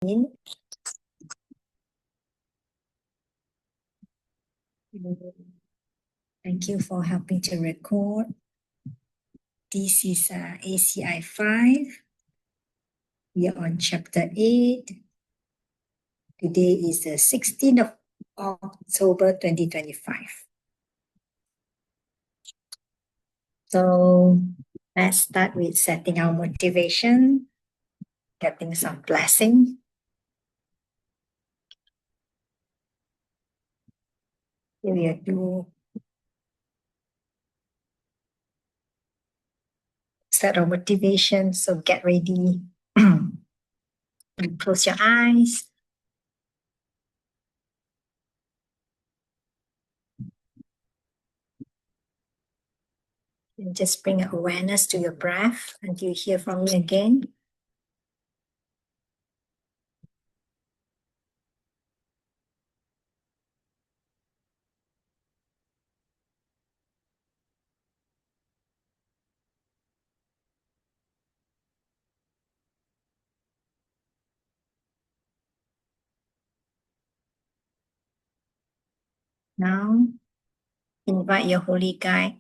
Thank you for helping to record. This is ACI 5. We are on chapter 8. Today is the 16th of October 2025. So let's start with setting our motivation, getting some blessing. Here we do set our motivation. So get ready and close your eyes. And just bring awareness to your breath until you hear from me again. Now, invite your holy guide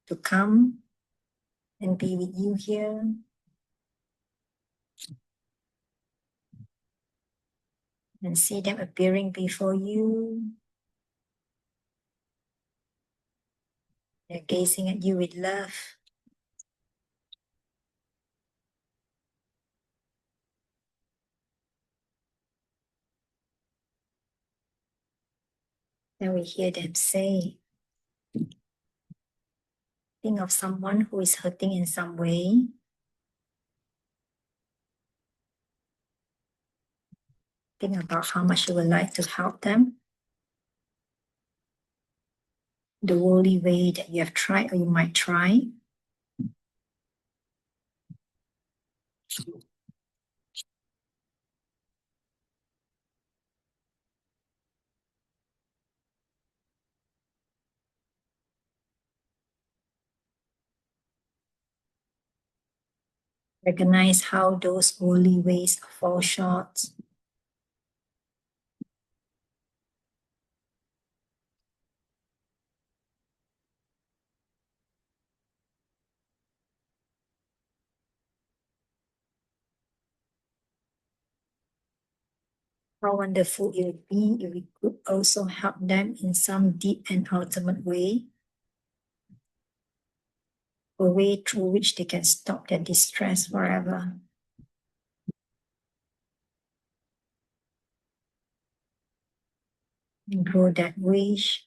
to come and be with you here. And see them appearing before you. They're gazing at you with love. Then we hear them say, think of someone who is hurting in some way. Think about how much you would like to help them. The only way that you have tried or you might try. Recognize how those holy ways fall short. How wonderful it would be if we could also help them in some deep and ultimate way. A way through which they can stop their distress forever. And grow that wish.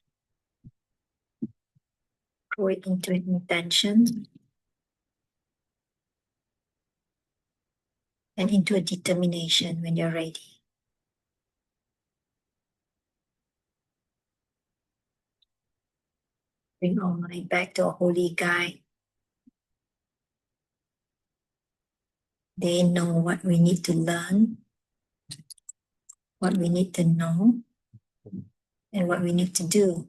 Grow it into an intention. And into a determination when you're ready. Bring our mind back to a holy guide. They know what we need to learn, what we need to know, and what we need to do.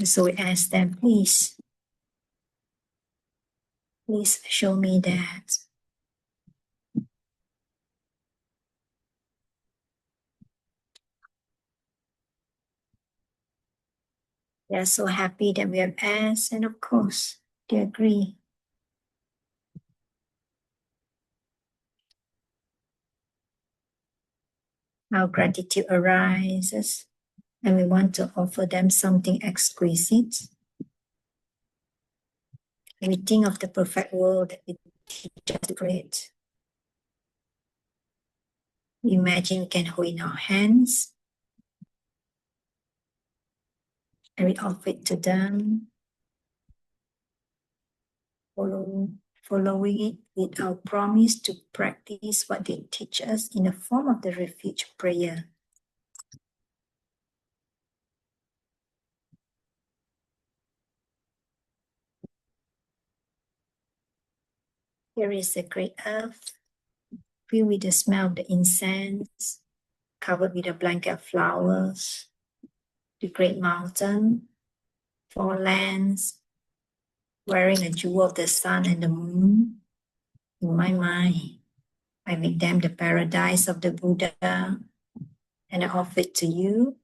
So we ask them, please show me that. They are so happy that we have asked, and of course, they agree. Our gratitude arises, and we want to offer them something exquisite. We think of the perfect world that we teach us to create. We imagine we can hold in our hands, and we offer it to them, following it with our promise to practice what they teach us in the form of the refuge prayer. Here is the great earth, filled with the smell of the incense, covered with a blanket of flowers. The great mountain, four lands, wearing a jewel of the sun and the moon in my mind. I make them the paradise of the Buddha, and I offer it to you.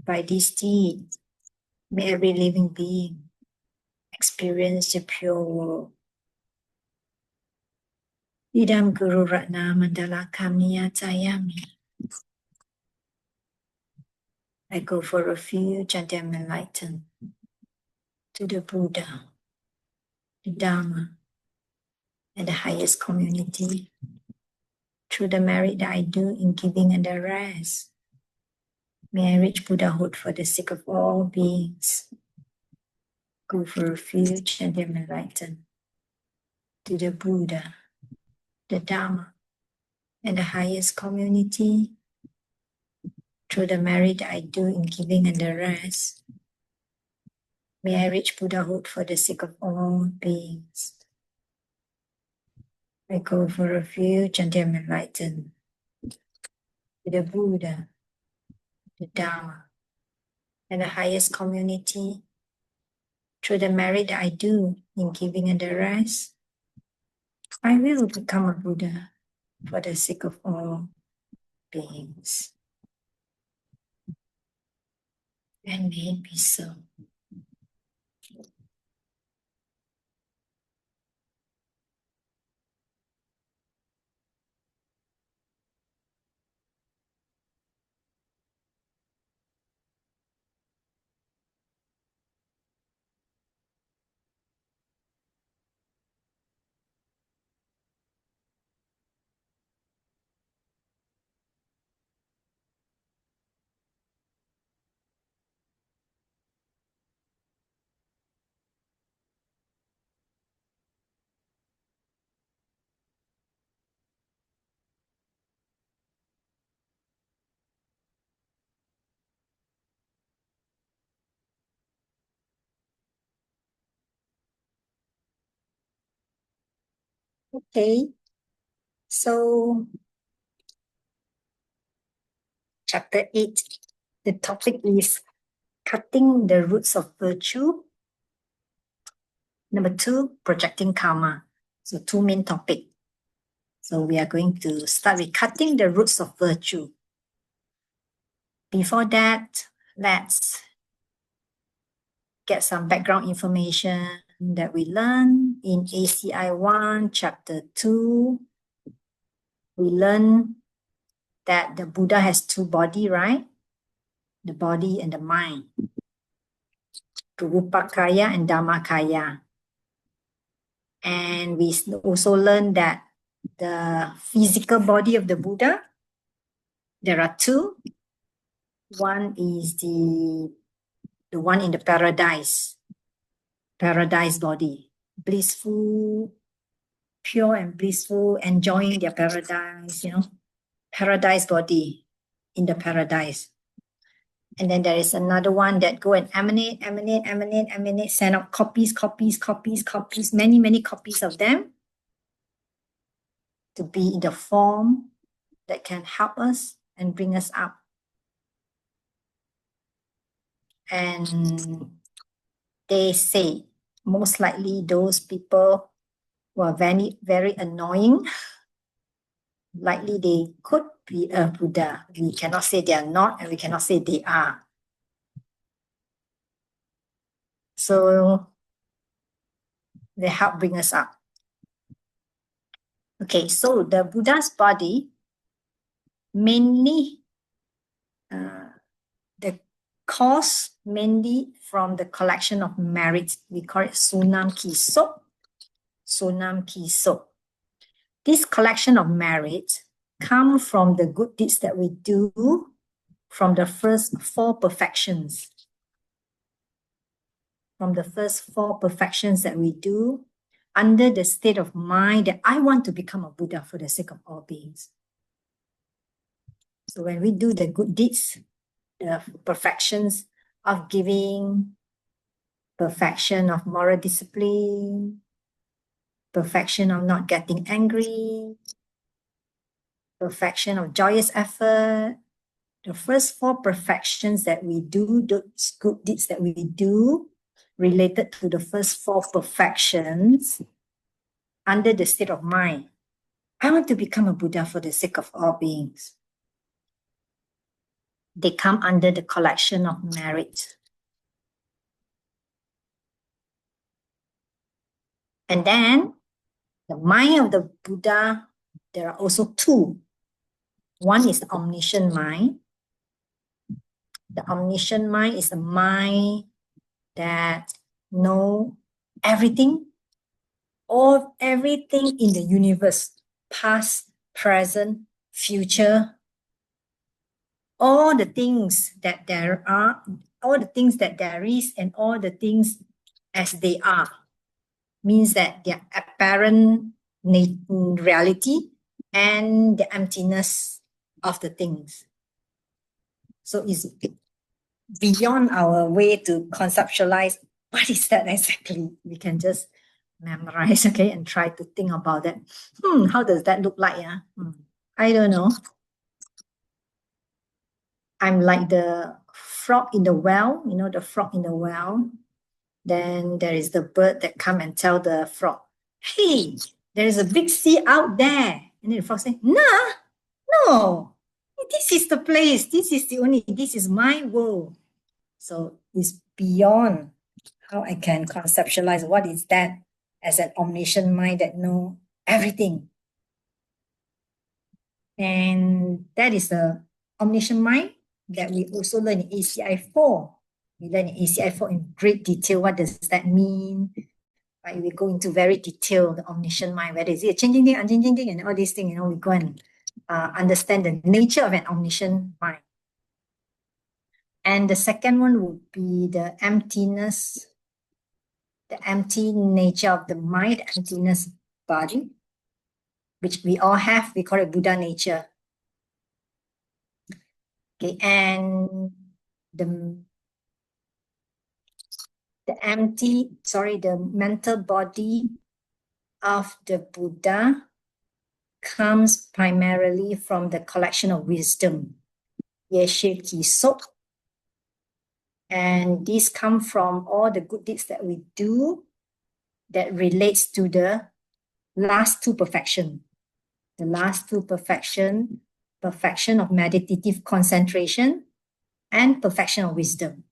By this deed, may every living being experience the pure world. Idam Guru Ratna Mandala Kamniya Tayami. I go for refuge and am enlightened to the Buddha, the Dharma, and the highest community through the merit that I do in giving and the rest. May I reach Buddhahood for the sake of all beings. Go for refuge and am enlightened to the Buddha, the Dharma, and the highest community through the merit that I do in giving and the rest. May I reach Buddhahood for the sake of all beings. I go for refuge and am enlightened to the Buddha, the Dharma, and the highest community through the merit that I do in giving and the rest. I will become a Buddha for the sake of all beings. And may it be so. Okay, so chapter 8, the topic is cutting the roots of virtue. Number 2, projecting karma. So 2 main topics. So we are going to start with cutting the roots of virtue. Before that, let's get some background information that we learned in ACI 1, chapter 2. We learned that the Buddha has 2 bodies, right? The body and the mind. Rupakaya and Dhammakaya. And we also learned that the physical body of the Buddha, there are 2. One is the one in the paradise body, blissful, pure and blissful, enjoying their paradise, paradise body in the paradise. And then there is another one that go and emanate, send out copies, many copies of them to be in the form that can help us and bring us up. And they say most likely those people who are very, very annoying, likely they could be a Buddha. We cannot say they are not, and we cannot say they are. So they help bring us up. Okay, so the Buddha's body mainly, the cause mainly from the collection of merits. We call it Sunam Kisok. Sunam Kisok. This collection of merit come from the good deeds that we do from the first 4 perfections. From the first 4 perfections that we do under the state of mind that I want to become a Buddha for the sake of all beings. So when we do the good deeds, the perfections of giving, perfection of moral discipline, perfection of not getting angry, perfection of joyous effort, the first 4 perfections that we do, those good deeds that we do, related to the first four perfections under the state of mind. I want to become a Buddha for the sake of all beings. They come under the collection of merit. And then the mind of the Buddha, there are also two. One is the omniscient mind. The omniscient mind is a mind that knows everything, all everything in the universe, past, present, future, all the things that there are, all the things that there is, and all the things as they are, means that their apparent reality and the emptiness of the things. So it's beyond our way to conceptualize what is that exactly. We can just memorize, okay, and try to think about that. How does that look like? Yeah? I don't know. I'm like the frog in the well, you know, the frog in the well. Then there is the bird that come and tell the frog, hey, there is a big sea out there. And then the frog say, nah, no, this is the place. This is my world. So it's beyond how I can conceptualize what is that as an omniscient mind that know everything. And that is the omniscient mind that we also learn in ACI 4. We learn in ACI 4 in great detail. What does that mean? Right? We go into very detail, the omniscient mind, whether is it a changing thing, unchanging thing, and all these things, we go and understand the nature of an omniscient mind. And the second one would be the emptiness, the empty nature of the mind, the emptiness body, which we all have. We call it Buddha nature. Okay, and the mental body of the Buddha comes primarily from the collection of wisdom, Geshe Michael. And these come from all the good deeds that we do that relates to the last two perfection. The last two perfection of meditative concentration and perfection of wisdom.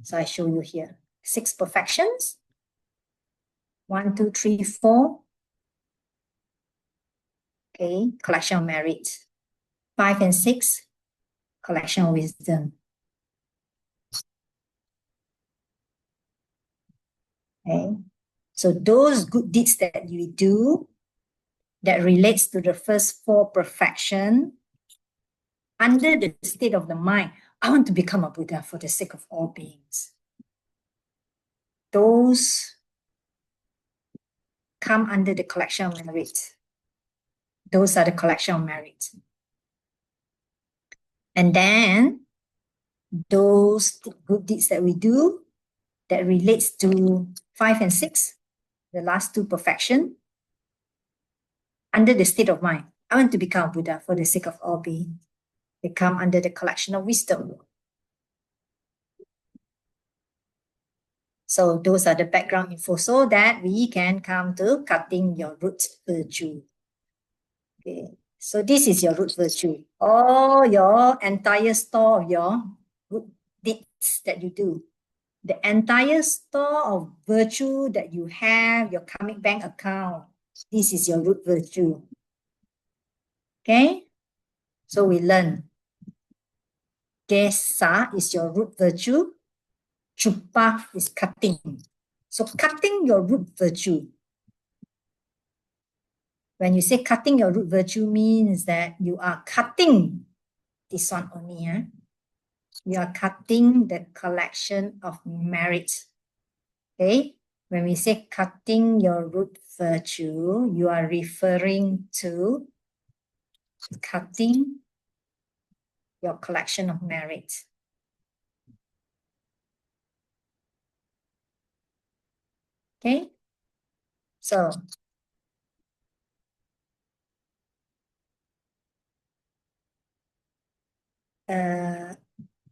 So I show you here 6 perfections. 1, 2, 3, 4. Okay, collection of merit. 5 and 6, collection of wisdom. Okay, so those good deeds that you do that relates to the first 4 perfection under the state of the mind, I want to become a Buddha for the sake of all beings. Those come under the collection of merit. Those are the collection of merit. And then those good deeds that we do that relates to 5 and 6, the last 2 perfection, under the state of mind, I want to become Buddha for the sake of all beings. They come under the collection of wisdom. So those are the background info so that we can come to cutting your root virtue. Okay, so this is your root virtue. All your entire store of your good deeds that you do. The entire store of virtue that you have, your karmic bank account, this is your root virtue. Okay, so we learn. Gesa is your root virtue. Chupa is cutting. So cutting your root virtue. When you say cutting your root virtue means that you are cutting this one only. You are cutting the collection of merit. Okay? When we say cutting your root virtue, you are referring to cutting your collection of merit. Okay? So,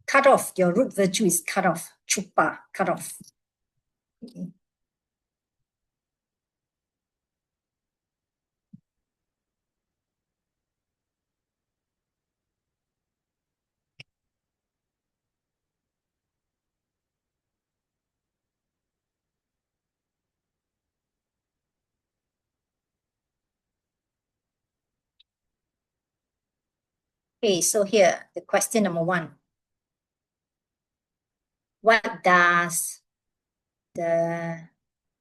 cut off, your root virtue is cut off. chupa, cut off. Okay. Okay, so here, the question number 1. What does the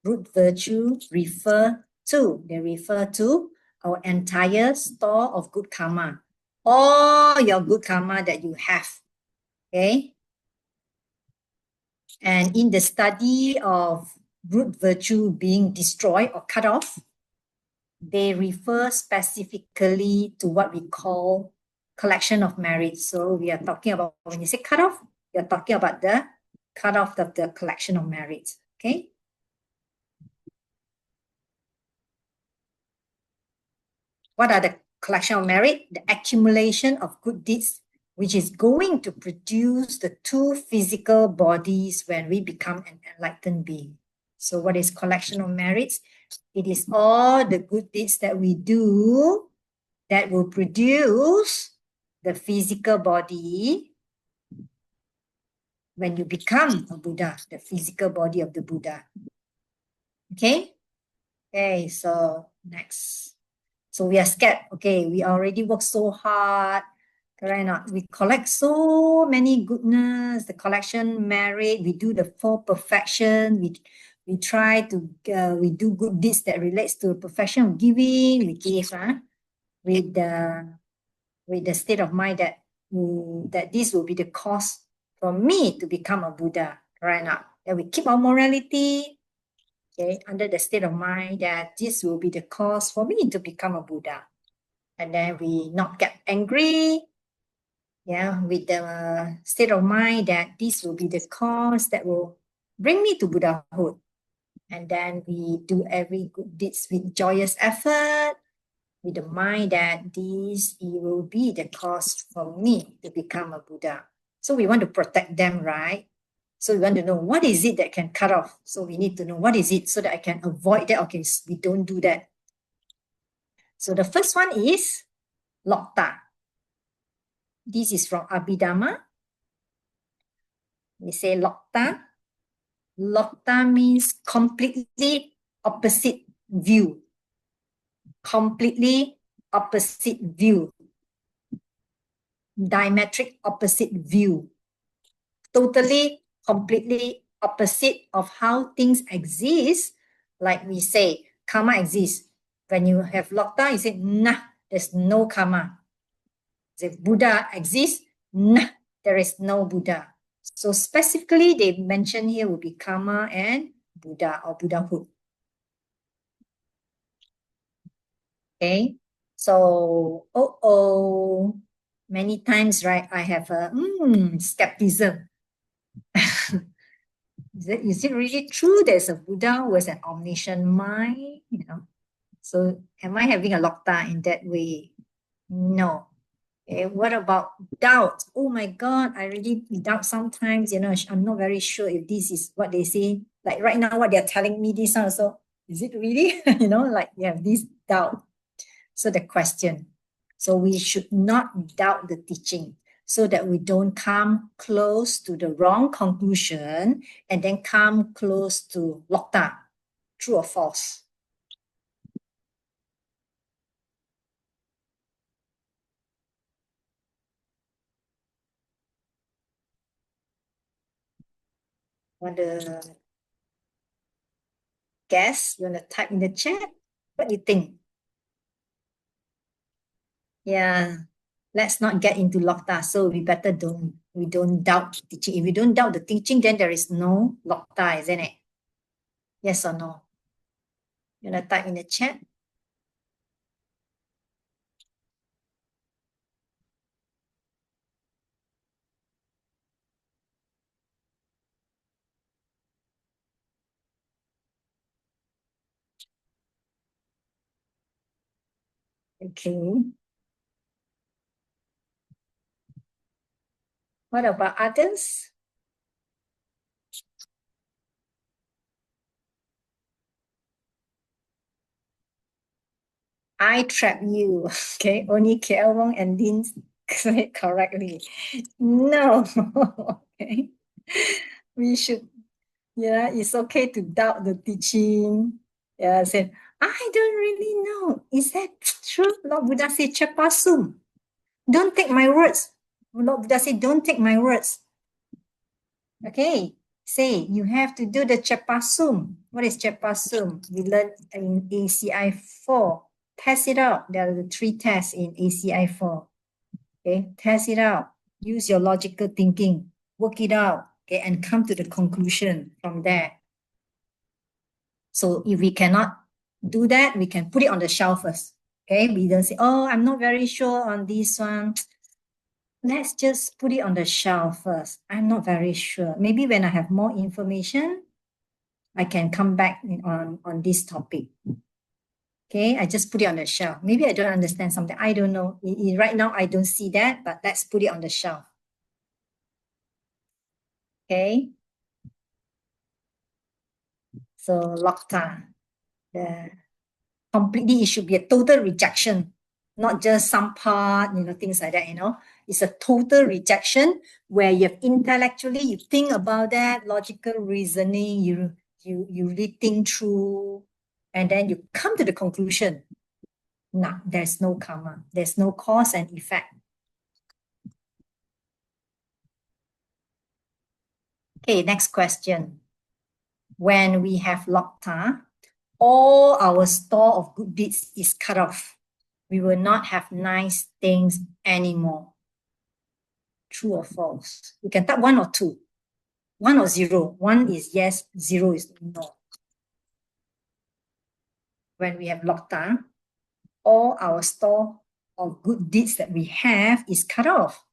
root virtue refer to? They refer to our entire store of good karma. All your good karma that you have. Okay? And in the study of root virtue being destroyed or cut off, they refer specifically to what we call collection of merits. So we are talking about, when you say cut off, you're talking about the cut off of the collection of merits. Okay? What are the collection of merit? The accumulation of good deeds, which is going to produce the 2 physical bodies when we become an enlightened being. So what is collection of merits? It is all the good deeds that we do that will produce the physical body when you become a Buddha, the physical body of the Buddha. Okay? Okay, so next. So we are scared. Okay, we already work so hard. Correct or not? We collect so many goodness, the collection merit, we do the 4 perfection, we try to, we do good deeds that relates to perfection of giving, we give, with the state of mind that, that this will be the cause for me to become a Buddha, right now. That we keep our morality, okay, under the state of mind that this will be the cause for me to become a Buddha. And then we not get angry, yeah, with the state of mind that this will be the cause that will bring me to Buddhahood. And then we do every good deeds with joyous effort, with the mind that this it will be the cause for me to become a Buddha. So we want to protect them, right? So we want to know what is it that can cut off. So we need to know what is it so that I can avoid that. Okay, we don't do that. So the first one is Lokta. This is from Abhidhamma. We say Lokta. Lokta means completely opposite view. Completely opposite view. Diametric opposite view. Totally, completely opposite of how things exist. Like we say, karma exists. When you have Lokta, you say, nah, there's no karma. If Buddha exists, nah, there is no Buddha. So specifically, they mention here will be karma and Buddha or Buddhahood. Okay, so many times, right? I have a skepticism. Is it really true there's a Buddha who has an omniscient mind? You know, so am I having a Lokta in that way? No. Okay, what about doubt? Oh my God, I really doubt sometimes, you know, I'm not very sure if this is what they say. Like right now, what they're telling me, this also, is it really? You know, like you have this doubt. So the question, so we should not doubt the teaching so that we don't come close to the wrong conclusion and then come close to Lokta, true or false. Want to guess? You want to type in the chat? What do you think? Yeah, let's not get into Lokta. So we better we don't doubt the teaching. If we don't doubt the teaching, then there is no Lokta, isn't it? Yes or no? You want to type in the chat? Okay. What about others? I trap you. Okay, only KL Wong and Lin said it correctly. No. Okay. We should, yeah, it's okay to doubt the teaching. Yeah, said, I don't really know. Is that true? Lord Buddha said, Chepasum. Don't take my words. Lord Buddha said, don't take my words. Okay, say you have to do the Chepasum. What is Chepasum? We learned in ACI 4. Test it out. There are the 3 tests in ACI 4. Okay, test it out. Use your logical thinking. Work it out. Okay, and come to the conclusion from there. So if we cannot do that, we can put it on the shelf first. Okay, we don't say, oh, I'm not very sure on this one. Let's just put it on the shelf first. I'm not very sure. Maybe when I have more information, I can come back on this topic. Okay, I just put it on the shelf. Maybe I don't understand something. I don't know. Right now, I don't see that, but let's put it on the shelf. Okay. So, Lokta, the completely, it should be a total rejection, not just some part, things like that, It's a total rejection where you've intellectually, you think about that, logical reasoning, you really think through, and then you come to the conclusion. No, there's no karma. There's no cause and effect. Okay, next question. When we have Lokta, all our store of good deeds is cut off. We will not have nice things anymore. True or false? You can type 1 or 2. 1 or 0. 1 is yes, 0 is no. When we have Lokta, all our store of good deeds that we have is cut off.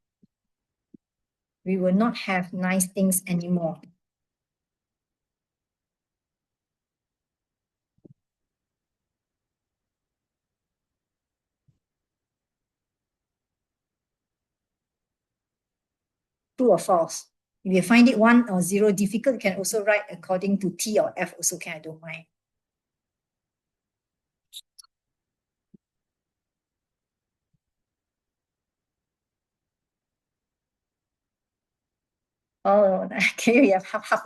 We will not have nice things anymore. True or false? If you find it 1 or 0 difficult, you can also write according to T or F also can, I don't mind. Oh, okay, we have half.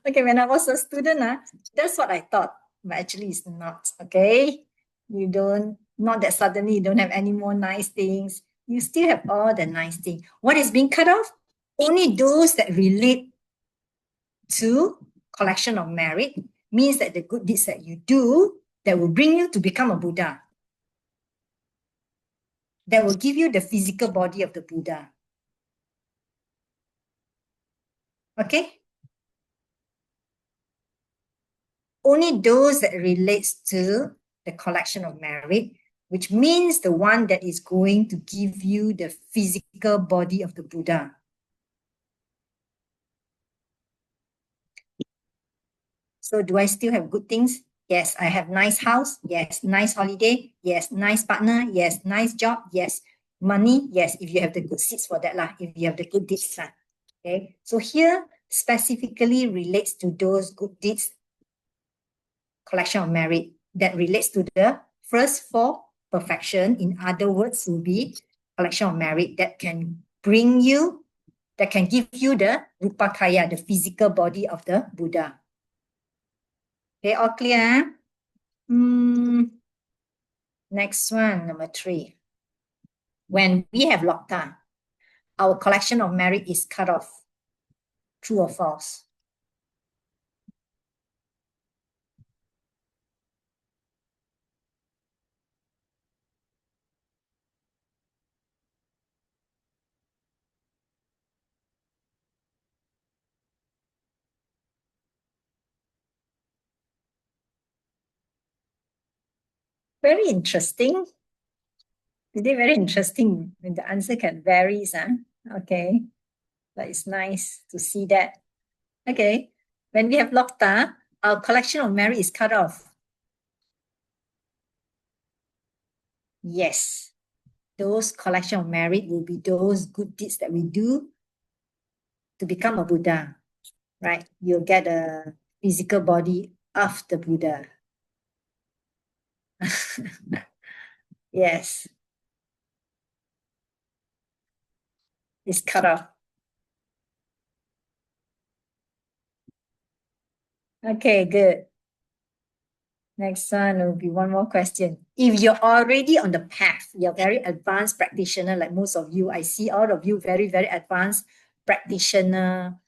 Okay, when I was a student, that's what I thought, but actually it's not, okay? You don't, not that suddenly you don't have any more nice things. You still have all the nice things. What is being cut off? Only those that relate to collection of merit, means that the good deeds that you do that will bring you to become a Buddha, that will give you the physical body of the Buddha. Okay? Only those that relates to the collection of merit, which means the one that is going to give you the physical body of the Buddha. So do I still have good things? Yes. I have nice house. Yes. Nice holiday. Yes. Nice partner. Yes. Nice job. Yes. Money. Yes. If you have the good seeds for that lah. If you have the good deeds lah. Okay. So here specifically relates to those good deeds, collection of merit that relates to the first 4 perfection. In other words, will be collection of merit that can bring you, that can give you the rupakaya, the physical body of the Buddha. Okay, all clear? Next one, number 3. When we have Lokta, our collection of merit is cut off. True or false? Very interesting. Today, very interesting. When the answer can vary, okay. But it's nice to see that. Okay. When we have Lokta, our collection of merit is cut off. Yes. Those collection of merit will be those good deeds that we do to become a Buddha, right? You'll get a physical body of the Buddha. Yes. It's cut off. Okay, good. Next one will be one more question. If you're already on the path, you're very advanced practitioner, like most of you, I see all of you very, very advanced practitioner.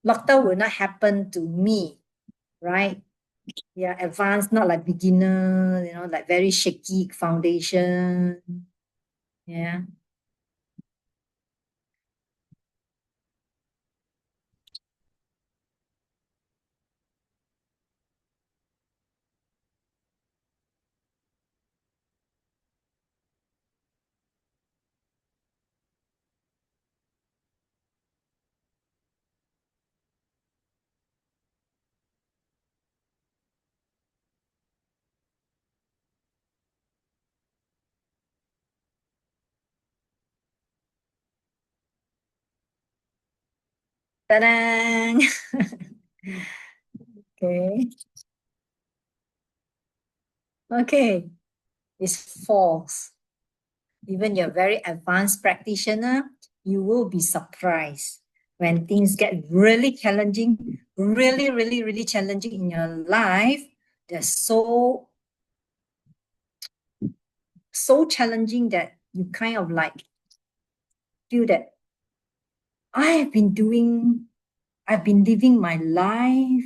Lockdown will not happen to me, right? Yeah, advanced, not like beginner, like very shaky foundation. Yeah. Ta-da! Okay. Okay. It's false. Even you're very advanced practitioner, you will be surprised when things get really challenging, really, really, really challenging in your life. They're so challenging that you kind of like feel that I've been doing, I've been living my life,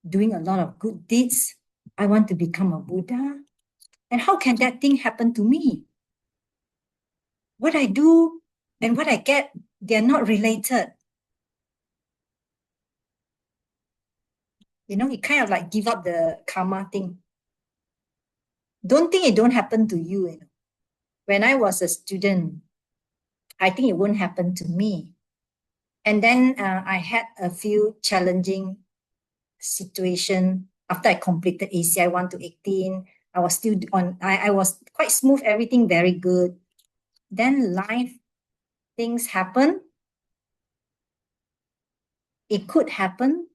doing a lot of good deeds. I want to become a Buddha. And how can that thing happen to me? What I do and what I get, they're not related. You kind of like give up the karma thing. Don't think it don't happen to you. When I was a student, I think it won't happen to me. And then I had a few challenging situation after I completed ACI 1 to 18. I was still I was quite smooth, everything very good. Then life things happen. It could happen.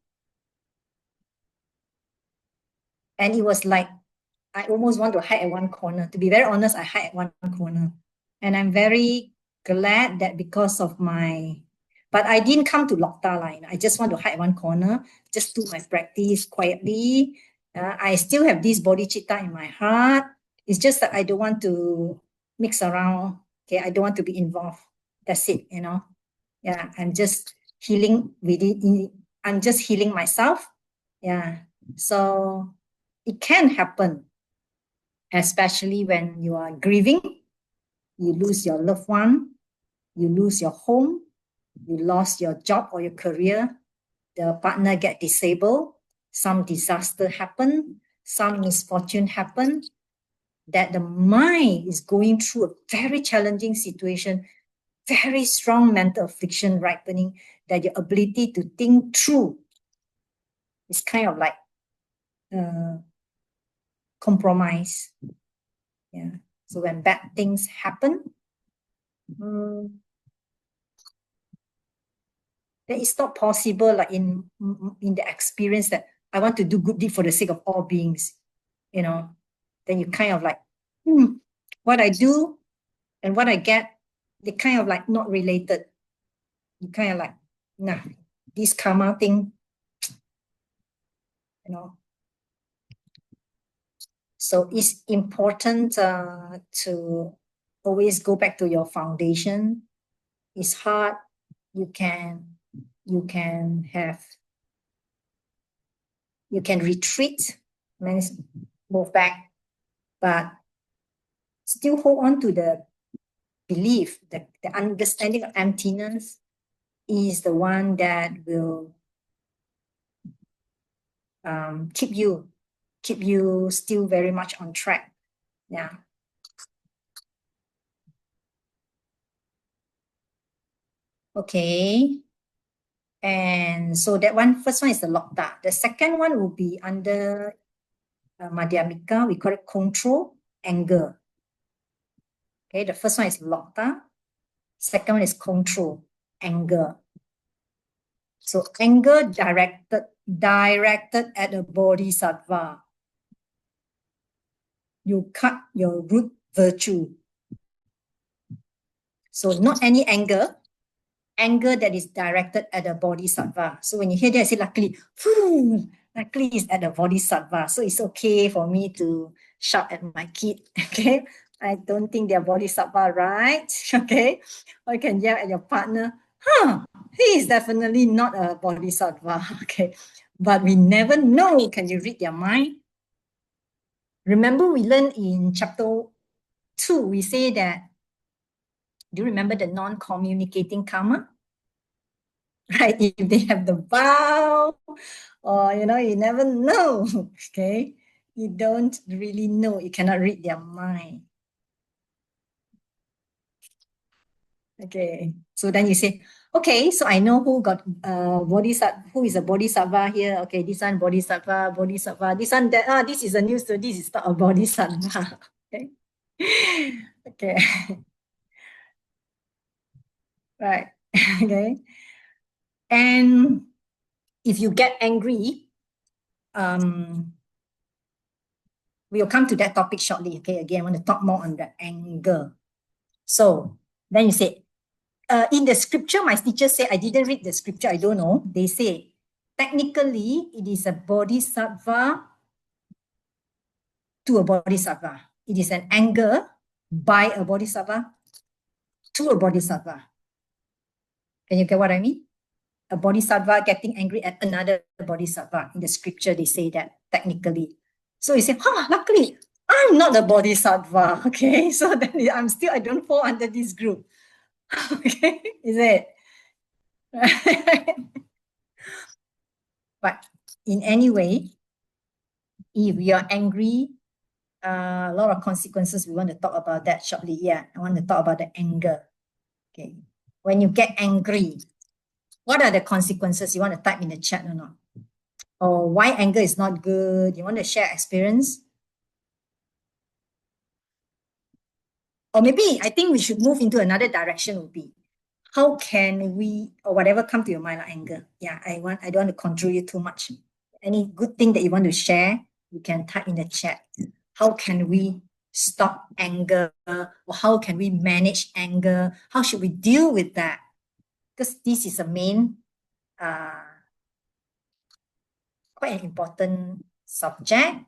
And it was like I almost want to hide at one corner. To be very honest, I hide at one corner. And I'm very glad that because of but I didn't come to Lokta line. I just want to hide one corner, just do my practice quietly. I still have this bodhicitta in my heart. It's just that I don't want to mix around. Okay, I don't want to be involved. That's it. Yeah, I'm just healing with it. I'm just healing myself. Yeah. So it can happen, especially when you are grieving, you lose your loved one, you lose your home, you lost your job or your career, the partner get disabled, some disaster happen, some misfortune happen, that the mind is going through a very challenging situation, very strong mental affliction ripening, that your ability to think through is kind of like uh, compromised. Yeah. So when bad things happen, then it's not possible like in the experience that I want to do good deed for the sake of all beings, then you kind of like, what I do and what I get, they kind of like not related. You kind of like, nah, this karma thing, you know. So it's important to always go back to your foundation. It's hard. You can have you can retreat, move back, but still hold on to the belief, the understanding of emptiness is the one that will keep you still very much on track. Yeah. Okay. And so that one, first one is the lokta. The second one will be under Madhyamika. We call it control, anger. Okay, the first one is lokta. Second one is control, anger. So anger directed at a bodhisattva. You cut your root virtue. So not any anger that is directed at the bodhisattva. So when you hear that, I say luckily, luckily it's at the bodhisattva. So it's okay for me to shout at my kid. Okay. I don't think they're bodhisattva, right? Okay. Or you can yell at your partner, he is definitely not a bodhisattva. Okay. But we never know. Can you read their mind? Remember, we learned in chapter 2, we say that, do you remember the non-communicating karma? Right? If they have the vow, or you never know. Okay, you don't really know. You cannot read their mind. Okay, so then you say, okay, so I know who got bodhisattva, who is a bodhisattva here. Okay, this one bodhisattva, this one that, this is a new story, this is not a bodhisattva. Okay. Okay. Right. Okay. And if you get angry, we'll come to that topic shortly. Okay, again, I want to talk more on the anger. So then you say, in the scripture, my teacher said, I didn't read the scripture, I don't know. They say, technically, it is a bodhisattva to a bodhisattva. It is an anger by a bodhisattva to a bodhisattva. Can you get what I mean? A bodhisattva getting angry at another bodhisattva. In the scripture, they say that technically. So you say, luckily, I'm not a bodhisattva. Okay, so then I don't fall under this group. Okay, is it? But in any way, if we are angry, a lot of consequences. We want to talk about that shortly. Yeah, I want to talk about the anger. Okay, when you get angry, what are the consequences? You want to type in the chat or not? Or why anger is not good? You want to share experience? Or maybe I think we should move into another direction. Would be, how can we, or whatever come to your mind, like anger. Yeah, I don't want to control you too much. Any good thing that you want to share, you can type in the chat. How can we stop anger? Or how can we manage anger? How should we deal with that? Because this is a main, quite an important subject.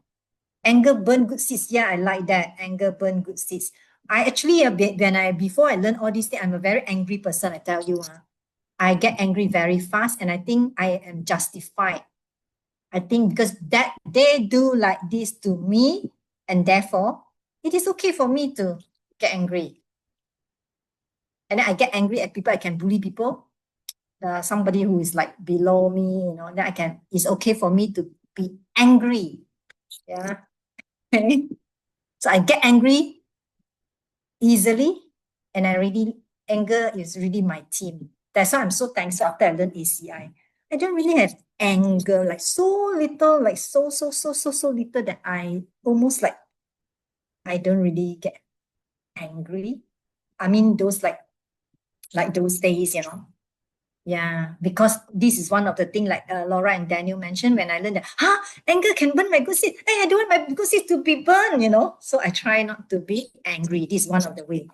Anger burn good seeds. Yeah, I like that. Anger burn good seeds. I actually, before I learned all these things, I'm a very angry person, I tell you. I get angry very fast, and I think I am justified. I think because that they do like this to me, and therefore it is okay for me to get angry. And then I get angry at people. I can bully people. Somebody who is like below me, then it's okay for me to be angry. Yeah. Okay. So I get angry easily, and anger is really my team. That's why I'm so thankful after I learned ACI. I don't really have anger, like so little, like so little that I almost like, I don't really get angry. I mean, those like those days, Yeah, because this is one of the things like Laura and Daniel mentioned when I learned that, anger can burn my good seed. Hey, I don't want my good seed to be burned, So I try not to be angry. This is one of the ways.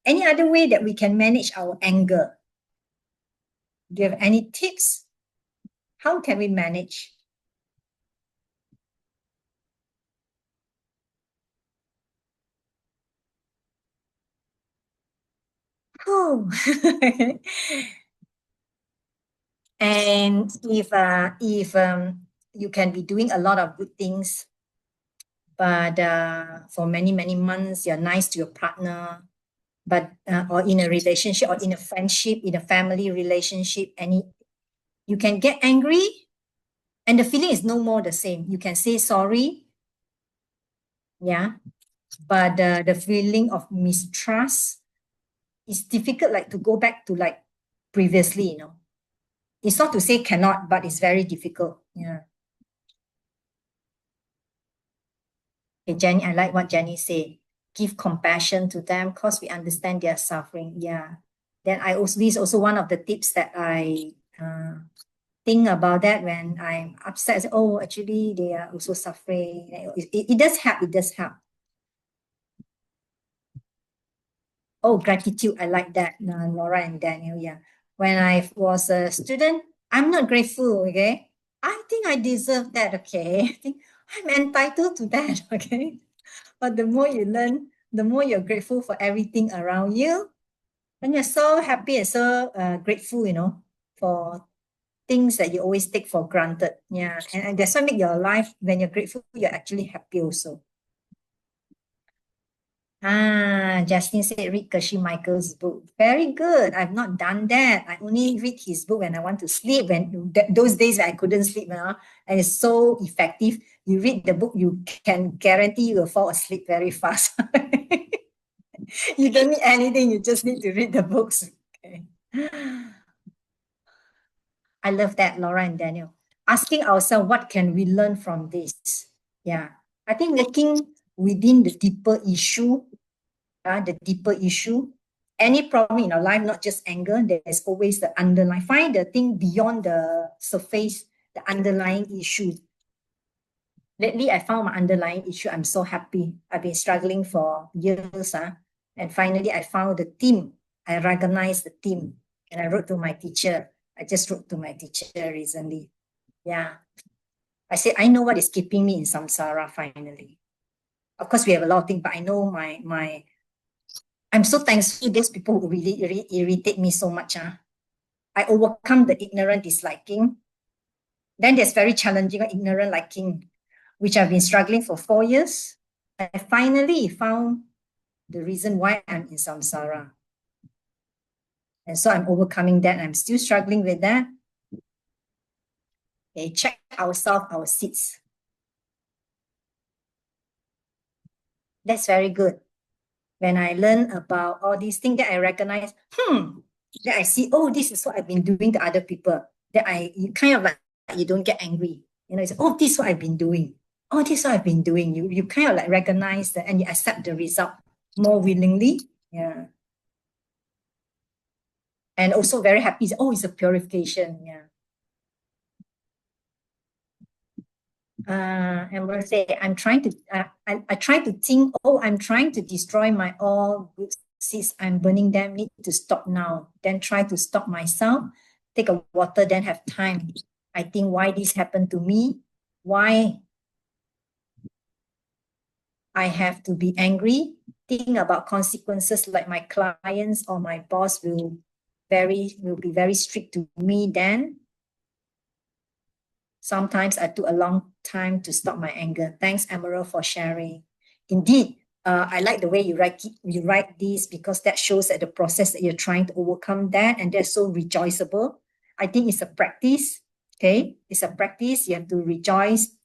Any other way that we can manage our anger? Do you have any tips? How can we manage? Oh. And if you can be doing a lot of good things, but for many months you're nice to your partner, but or in a relationship or in a friendship, in a family relationship, you can get angry, and the feeling is no more the same. You can say sorry, yeah, but the feeling of mistrust is difficult, like to go back to like previously. It's not to say cannot, but it's very difficult. Yeah. Okay, Jenny, I like what Jenny said. Give compassion to them because we understand their suffering. Yeah. Then this is also one of the tips that I think about that when I'm upset. I say, oh, actually, they are also suffering. It does help. It does help. Oh, gratitude. I like that, Laura and Daniel. Yeah. When I was a student, I'm not grateful. Okay. I think I deserve that. Okay. I think I'm entitled to that. Okay. But the more you learn, the more you're grateful for everything around you. And you're so happy and so grateful, for things that you always take for granted. Yeah. And that's what make your life, when you're grateful, you're actually happy also. Justin said, read Geshe Michael's book. Very good. I've not done that. I only read his book when I want to sleep. When those days I couldn't sleep, and it's so effective. You read the book, you can guarantee you will fall asleep very fast. You don't need anything. You just need to read the books. Okay. I love that, Laura and Daniel. Asking ourselves, what can we learn from this? Yeah. I think looking within the deeper issue. Any problem in our life, not just anger, there's always the underlying. Find the thing beyond the surface, the underlying issue. Lately, I found my underlying issue. I'm so happy. I've been struggling for years, and finally, I found the theme. I recognized the theme, and I wrote to my teacher. I just wrote to my teacher recently. Yeah, I said I know what is keeping me in samsara. Finally, of course, we have a lot of things, but I know my I'm so thankful those people who really irritate me so much. I overcome the ignorant disliking. Then there's very challenging ignorant liking, which I've been struggling for 4 years. I finally found the reason why I'm in samsara. And so I'm overcoming that. I'm still struggling with that. Okay, check ourselves, our seats. That's very good. When I learn about all these things that I recognize, that I see, oh, this is what I've been doing to other people. That you kind of like, you don't get angry. It's, oh, this is what I've been doing. Oh, this is what I've been doing. You kind of like recognize that and you accept the result more willingly. Yeah. And also very happy. Oh, it's a purification. Yeah. And we'll say, I'm trying to, I try to think, oh, I'm trying to destroy my all good seeds. I'm burning them, need to stop now. Then try to stop myself, take a water, then have time. I think why this happened to me, why I have to be angry, think about consequences like my clients or my boss will be very strict to me then. Sometimes I took a long time to stop my anger. Thanks, Emerald, for sharing. Indeed, I like the way you write this because that shows that the process that you're trying to overcome that, and that's so rejoiceable. I think it's a practice. Okay, it's a practice. You have to rejoice.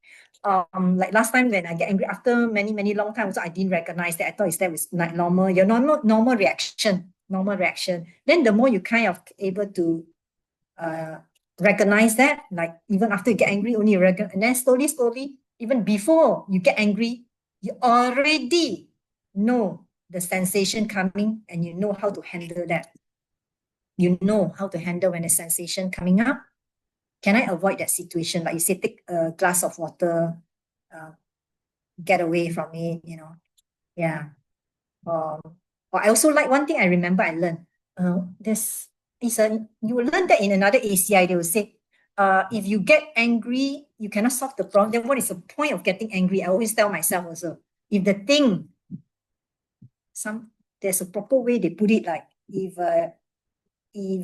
Like last time when I get angry after many long times, I didn't recognize that. I thought that was like normal, your normal reaction, Then the more you kind of able to recognize that, like even after you get angry, only you recognize, and then slowly, even before you get angry, you already know the sensation coming and you know how to handle that. You know how to handle when the sensation coming up. Can I avoid that situation? Like you say, take a glass of water, get away from it, Yeah. Or I also like one thing I remember I learned. You will learn that in another ACI. They will say, if you get angry, you cannot solve the problem. Then what is the point of getting angry? I always tell myself also, if the thing, there's a proper way they put it. Like if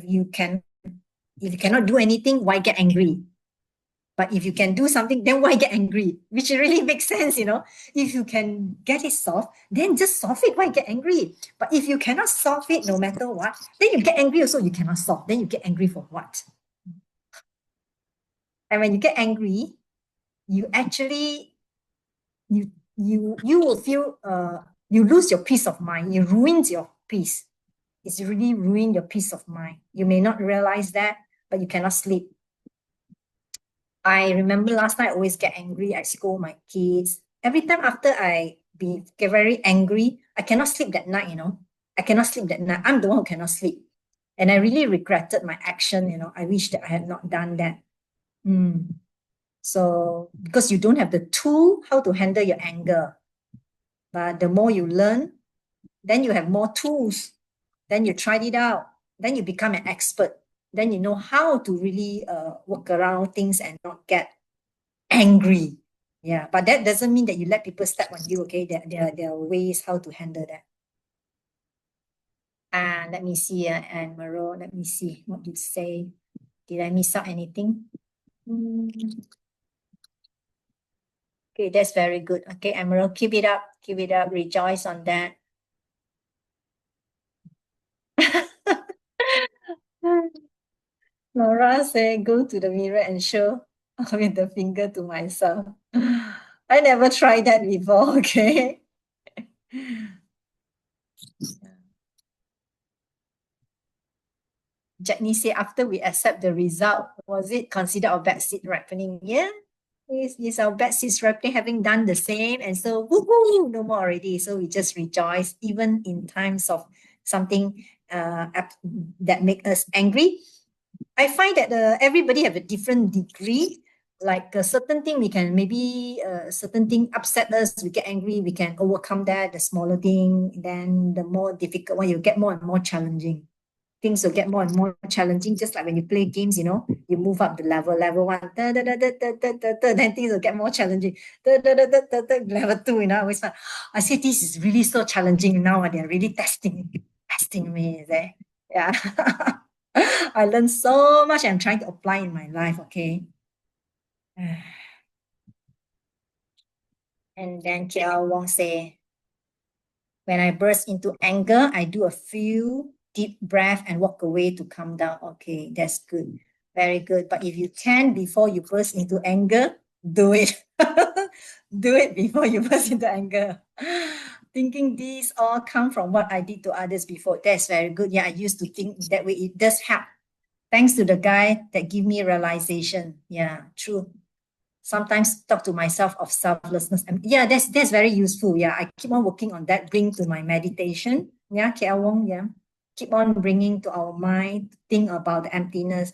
you cannot do anything, why get angry? But if you can do something, then why get angry? Which really makes sense, If you can get it solved, then just solve it. Why get angry? But if you cannot solve it, no matter what, then you get angry also, you cannot solve. Then you get angry for what? And when you get angry, you actually, you will feel, you lose your peace of mind. You ruins your peace. It's really ruin your peace of mind. You may not realize that, but you cannot sleep. I remember last night I always get angry. I scold my kids. Every time after get very angry, I cannot sleep that night, I cannot sleep that night. I'm the one who cannot sleep. And I really regretted my action, I wish that I had not done that. So, because you don't have the tool how to handle your anger. But the more you learn, then you have more tools Then you tried it out. Then you become an expert. Then you know how to really work around things and not get angry. Yeah, but that doesn't mean that you let people step on you, okay? There are ways how to handle that. And let me see, and Maro, let me see what you say. Did I miss out anything? Okay, that's very good. Okay, Emerald, keep it up, rejoice on that. Laura said, go to the mirror and show with the finger to myself. I never tried that before, okay? Jackney said, after we accept the result, was it considered our bad seed ripening? Yeah, it's our bad seeds ripening, having done the same. And so, woohoo, no more already. So we just rejoice, even in times of something that make us angry. I find that everybody have a different degree. Like a certain thing, we can maybe certain thing upset us, we get angry, we can overcome that. The smaller thing, then the more difficult one, you get more and more challenging. Things will get more and more challenging. Just like when you play games, you move up the level one, then things will get more challenging. Level two, always like, I say this is really so challenging now. They're really testing me. Is it? Yeah. I learned so much. I'm trying to apply in my life, okay? And then Kia Wong say, when I burst into anger, I do a few deep breath and walk away to calm down. Okay, that's good. Very good. But if you can, before you burst into anger, do it. Do it before you burst into anger. Thinking these all come from what I did to others before. That's very good. Yeah, I used to think that way. It does help. Thanks to the guy that give me realization. Yeah, true. Sometimes talk to myself of selflessness. And yeah, that's very useful. Yeah, I keep on working on that, bring to my meditation. Yeah, Kia Wong, yeah. Keep on bringing to our mind, think about the emptiness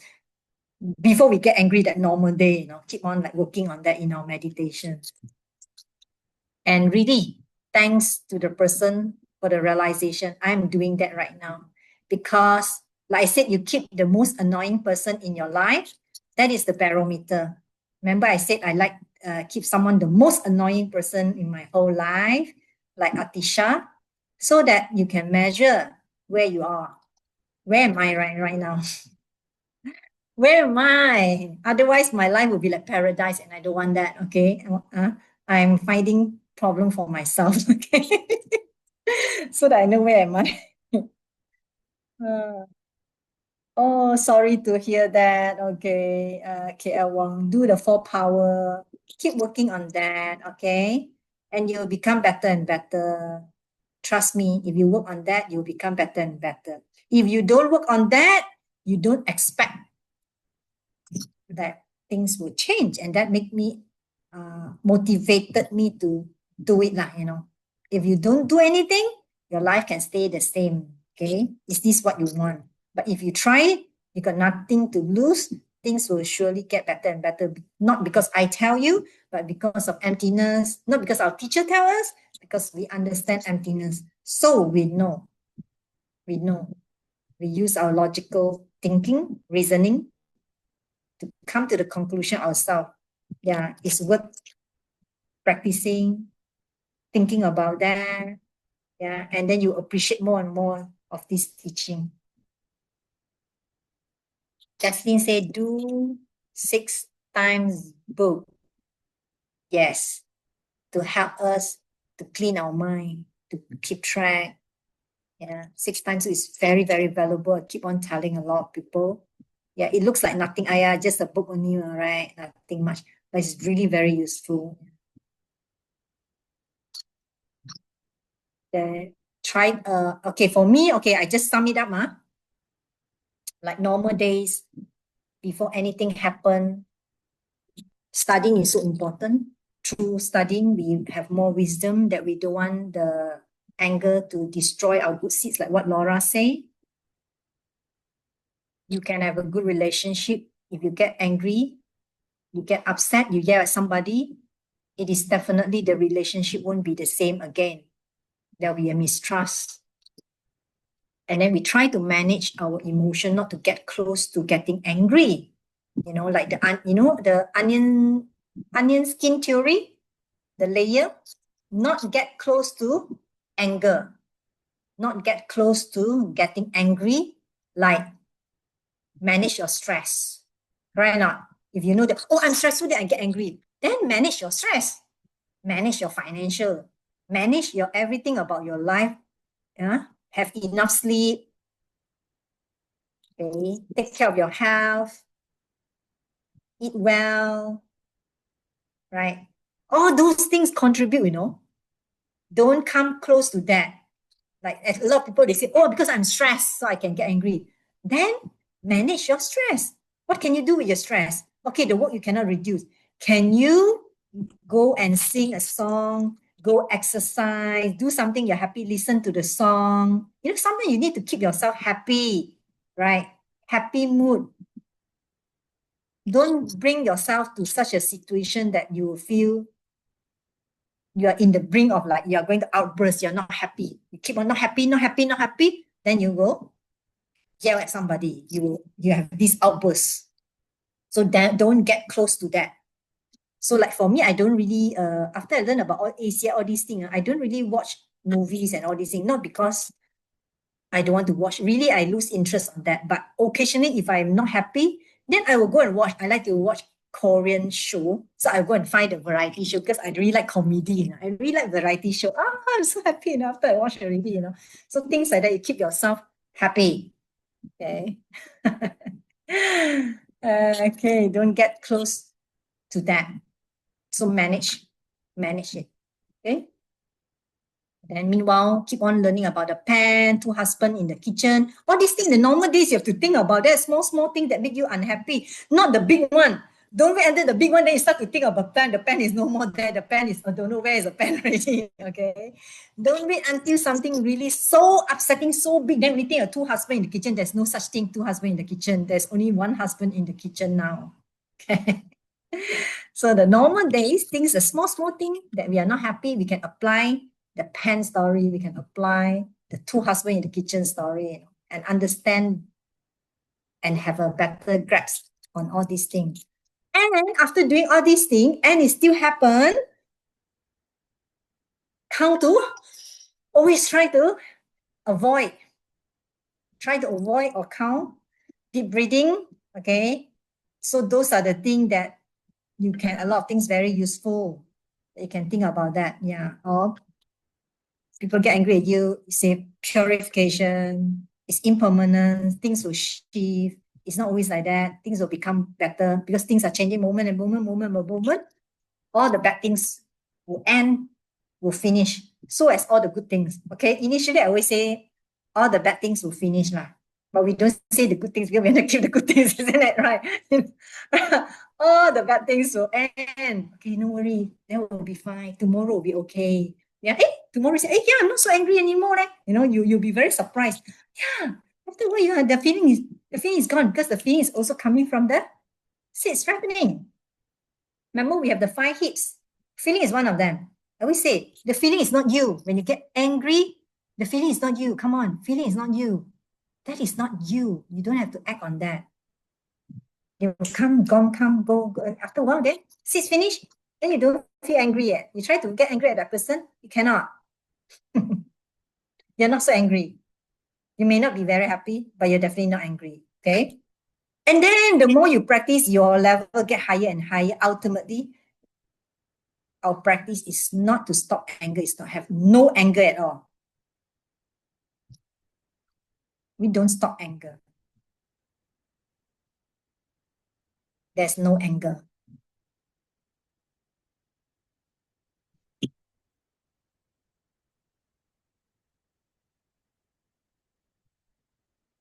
before we get angry that normal day, keep on like working on that in our meditation. And really, thanks to the person for the realization. I'm doing that right now. Because, like I said, you keep the most annoying person in your life. That is the barometer. Remember, I said I like keep someone the most annoying person in my whole life, like Atisha, so that you can measure where you are. Where am I right now? Where am I? Otherwise, my life will be like paradise, and I don't want that. Okay, I'm finding problem for myself. Okay, so that I know where am I. Oh, sorry to hear that. Okay, KL Wong, do the 4 power. Keep working on that. Okay, and you'll become better and better. Trust me, if you work on that, you'll become better and better. If you don't work on that, you don't expect that things will change, and that make me motivated me to do it lah. If you don't do anything, your life can stay the same. Okay, is this what you want? But if you try it, you got nothing to lose. Things will surely get better and better. Not because I tell you, but because of emptiness. Not because our teacher tell us, because we understand emptiness. So we know. We know. We use our logical thinking, reasoning, to come to the conclusion ourselves. Yeah, it's worth practicing, thinking about that. Yeah, and then you appreciate more and more of this teaching. Justin said, do 6 times book. Yes, to help us to clean our mind, to keep track. Yeah, 6 times is very, very valuable. I keep on telling a lot of people. Yeah, it looks like nothing. Just a book only, right? Nothing much. But it's really very useful. Try, okay, for me, okay, I just sum it up. Like normal days, before anything happen, studying is so important. Through studying, we have more wisdom, that we don't want the anger to destroy our good seeds, like what Laura say. You can have a good relationship. If you get angry, you get upset, you yell at somebody, it is definitely the relationship won't be the same again. There'll be a mistrust. And then we try to manage our emotion, not to get close to getting angry. Like the onion skin theory, the layer, not get close to anger, not get close to getting angry, like manage your stress. Right or not? If you know that, oh, I'm stressful, then I get angry. Then manage your stress, manage your financial, manage your everything about your life. Yeah? Have enough sleep. Okay, take care of your health, eat well, right? All those things contribute, Don't come close to that. Like a lot of people, they say, oh, because I'm stressed, so I can get angry. Then manage your stress. What can you do with your stress? Okay, the work you cannot reduce. Can you go and sing a song, go exercise, do something you're happy, listen to the song? Sometimes you need to keep yourself happy, right? Happy mood. Don't bring yourself to such a situation that you feel you are in the brink of like you're going to outburst, you're not happy. You keep on not happy, not happy, not happy, then you will yell at somebody. You have this outburst. So that don't get close to that. So like for me, I don't really after I learned about all ACI, all these things, I don't really watch movies and all these things, not because I don't want to watch. Really, I lose interest on that. But occasionally, if I'm not happy, then I will go and watch. I like to watch Korean show. So I go and find a variety show because I really like comedy. I really like variety show. I'm so happy after I watch already. So things like that, you keep yourself happy. Okay. Okay, don't get close to that. So manage it. Okay. And meanwhile, keep on learning about the pan, two husbands in the kitchen. All these things, the normal days, you have to think about that small thing that make you unhappy, not the big one. Don't wait until the big one, then you start to think about pan. The pan is no more there. The pan is, I don't know where is the pan already. Okay. Don't wait until something really so upsetting, so big. Then we think of two husbands in the kitchen. There's no such thing, two husbands in the kitchen. There's only one husband in the kitchen now. Okay. So the normal days, things, the small thing that we are not happy, we can apply the pan story, we can apply the two husbands in the kitchen story, and understand and have a better grasp on all these things. And after doing all these things, and it still happen, how to always try to avoid or count, deep breathing, okay? So those are the things that a lot of things very useful. You can think about that, yeah. Or people get angry at you, say purification, it's impermanent, things will shift. It's not always like that. Things will become better because things are changing moment and moment. All the bad things will end, will finish. So as all the good things. Okay. Initially, I always say all the bad things will finish lah. But we don't say the good things because we want to keep the good things, isn't it? Right? All the bad things will end. Okay, no worry. That will be fine. Tomorrow will be okay. Yeah. Tomorrow say, yeah, I'm not so angry anymore. You'll be very surprised. Yeah. After a while, the feeling is gone because the feeling is also coming from the six happening. Remember, we have the 5 hips. Feeling is one of them. I always say, the feeling is not you. When you get angry, the feeling is not you. Come on, feeling is not you. That is not you. You don't have to act on that. You come, go. After a while, then it's finished. Then you don't feel angry yet. You try to get angry at that person, you cannot. You're not so angry. You may not be very happy, but you're definitely not angry. Okay? And then the more you practice, your level get higher and higher. Ultimately, our practice is not to stop anger, it's to have no anger at all. We don't stop anger. There's no anger.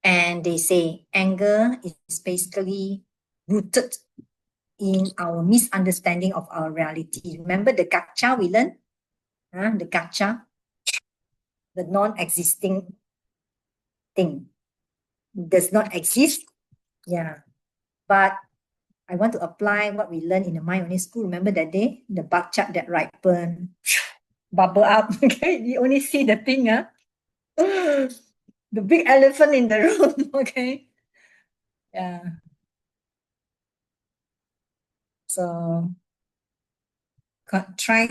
And they say anger is basically rooted in our misunderstanding of our reality. Remember the gacha we learned? The gacha, the non-existing thing. Does not exist. Yeah. But I want to apply what we learned in the Mind Only School. Remember that day? The bak-chap that ripened, bubble up. Okay, you only see the thing. the big elephant in the room. Okay. Yeah. So try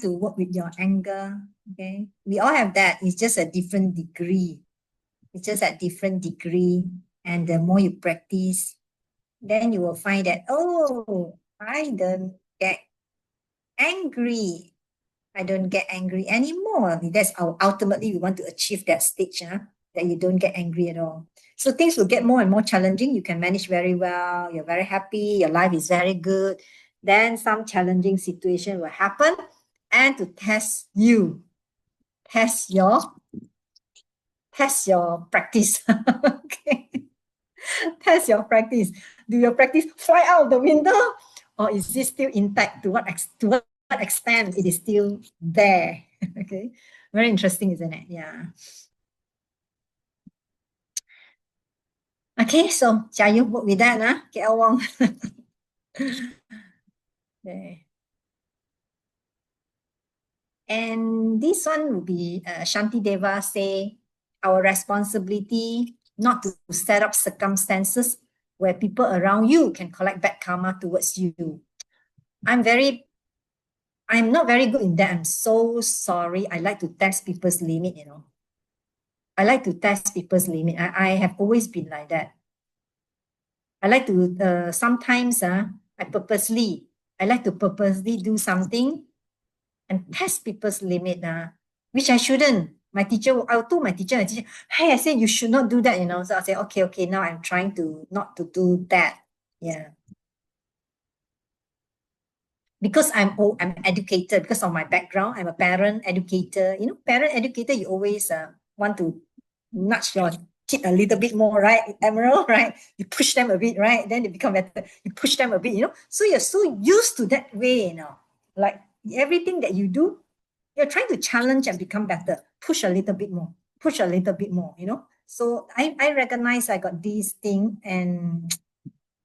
to work with your anger. Okay. We all have that. It's just a different degree. It's just at different degree. And the more you practice, then you will find that, oh, I don't get angry. I don't get angry anymore. That's our ultimately we want to achieve that stage, that you don't get angry at all. So things will get more and more challenging. You can manage very well. You're very happy. Your life is very good. Then some challenging situation will happen, and to test your test your practice. Okay, test your practice. Do your practice fly out of the window, or is it still intact? To what extent it is still there? Okay, very interesting, isn't it? Yeah. Okay, so 加油 work with that, KL Wong. Okay. And this one will be Shanti Deva say, our responsibility not to set up circumstances where people around you can collect back karma towards you. I'm not very good in that. I'm so sorry. I like to test people's limit, I like to test people's limit. I have always been like that. I like to, sometimes, I like to purposely do something and test people's limit, which I shouldn't. I'll tell my teacher, hey, I said you should not do that, So I'll say, okay, okay, now I'm trying to not to do that. Yeah. Because I'm educated because of my background. I'm a parent educator. Parent educator, you always want to nudge your kid a little bit more, right? Emerald, right? You push them a bit, right? Then they become better. You push them a bit, So you're so used to that way, Like everything that you do, you're trying to challenge and become better. Push a little bit more. Push a little bit more. So I recognize I got this thing, and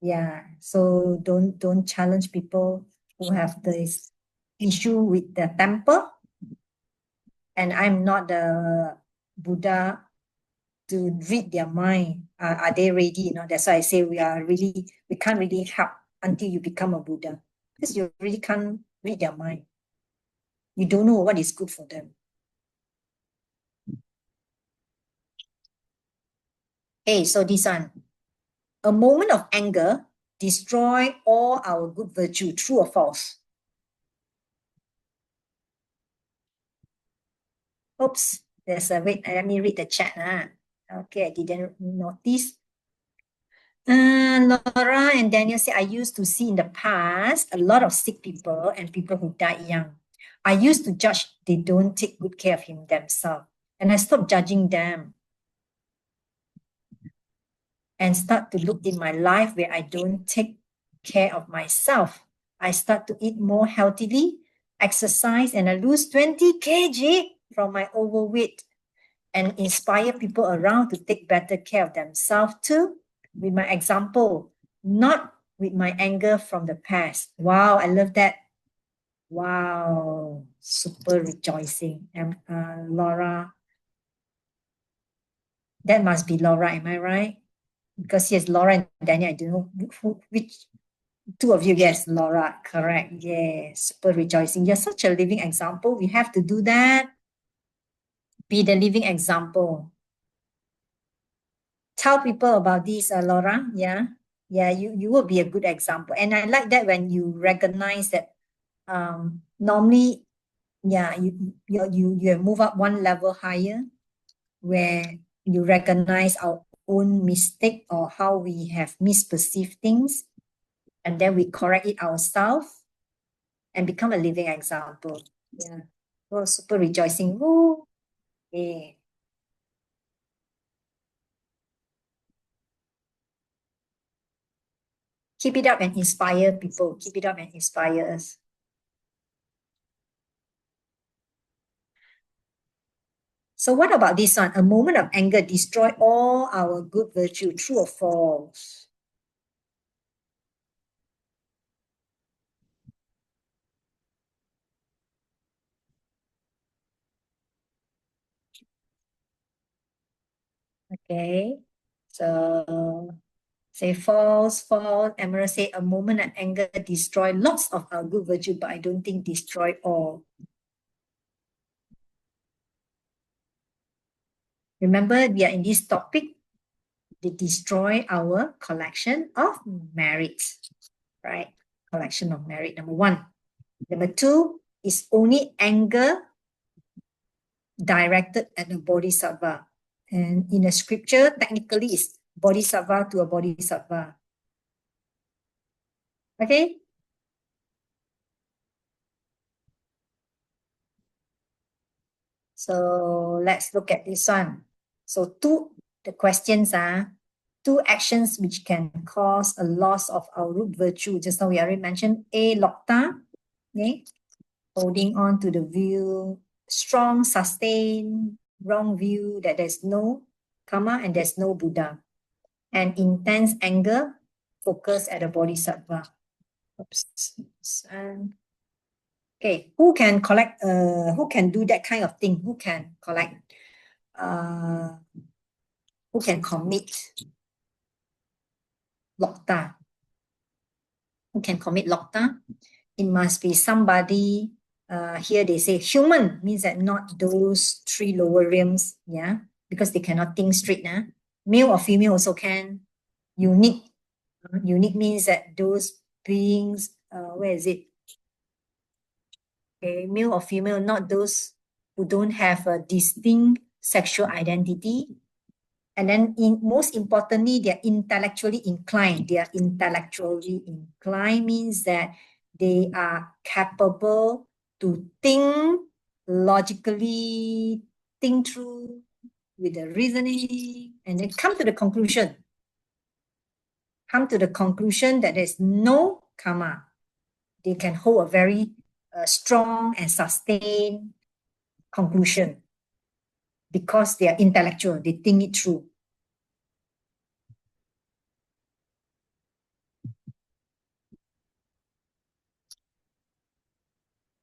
yeah, so don't challenge people who have this issue with their temper. And I'm not the Buddha to read their mind. Are they ready? That's why I say we can't really help until you become a Buddha, because you really can't read their mind. You don't know what is good for them. Hey, so this one, a moment of anger destroy all our good virtue, true or false? Oops, wait, let me read the chat. Okay, I didn't notice. Laura and Daniel say, I used to see in the past a lot of sick people and people who died young. I used to judge they don't take good care of him themselves. And I stopped judging them and start to look in my life where I don't take care of myself. I start to eat more healthily, exercise, and I lose 20 kg from my overweight and inspire people around to take better care of themselves too, with my example, not with my anger from the past. Wow, I love that. Wow, super rejoicing. Laura, that must be Laura, am I right? Because yes, Laura and Daniel, I don't know which two of you. Yes, Laura, correct. Yes, super rejoicing. You're such a living example. We have to do that. Be the living example. Tell people about this, Laura. Yeah, you will be a good example. And I like that when you recognize that normally, yeah, you have moved up one level higher, where you recognize our own mistake or how we have misperceived things, and then we correct it ourselves and become a living example. Yeah. Oh, super rejoicing. Woo. Yeah. Keep it up and inspire people. Keep it up and inspire us. So what about this one? A moment of anger destroy all our good virtue, true or false? Okay, so say false, false. Emerald say a moment of anger destroy lots of our good virtue, but I don't think destroy all. Remember, we are in this topic. They destroy our collection of merits, right? Collection of merit, number one. Number two is only anger directed at the bodhisattva. And in the scripture, technically, it's bodhisattva to a bodhisattva. Okay? So let's look at this one. So the questions are two actions which can cause a loss of our root virtue. Just now we already mentioned A, lokta, okay? Holding on to the view, strong, sustained, wrong view that there's no karma and there's no Buddha. And intense anger, focus at the bodhisattva. Oops. Okay, who can who can do that kind of thing? Uh, who can commit lokta? Who can commit lokta? It must be somebody, here they say human, means that not those three lower realms, yeah, because they cannot think straight, male or female also can. Unique, unique means that those beings, where is it? Okay, male or female, not those who don't have a distinct sexual identity. And then most importantly, they're intellectually inclined. They are intellectually inclined means that they are capable to think logically, think through with the reasoning, and then come to the conclusion. Come to the conclusion that there's no karma. They can hold a very strong and sustained conclusion because they are intellectual. They think it through.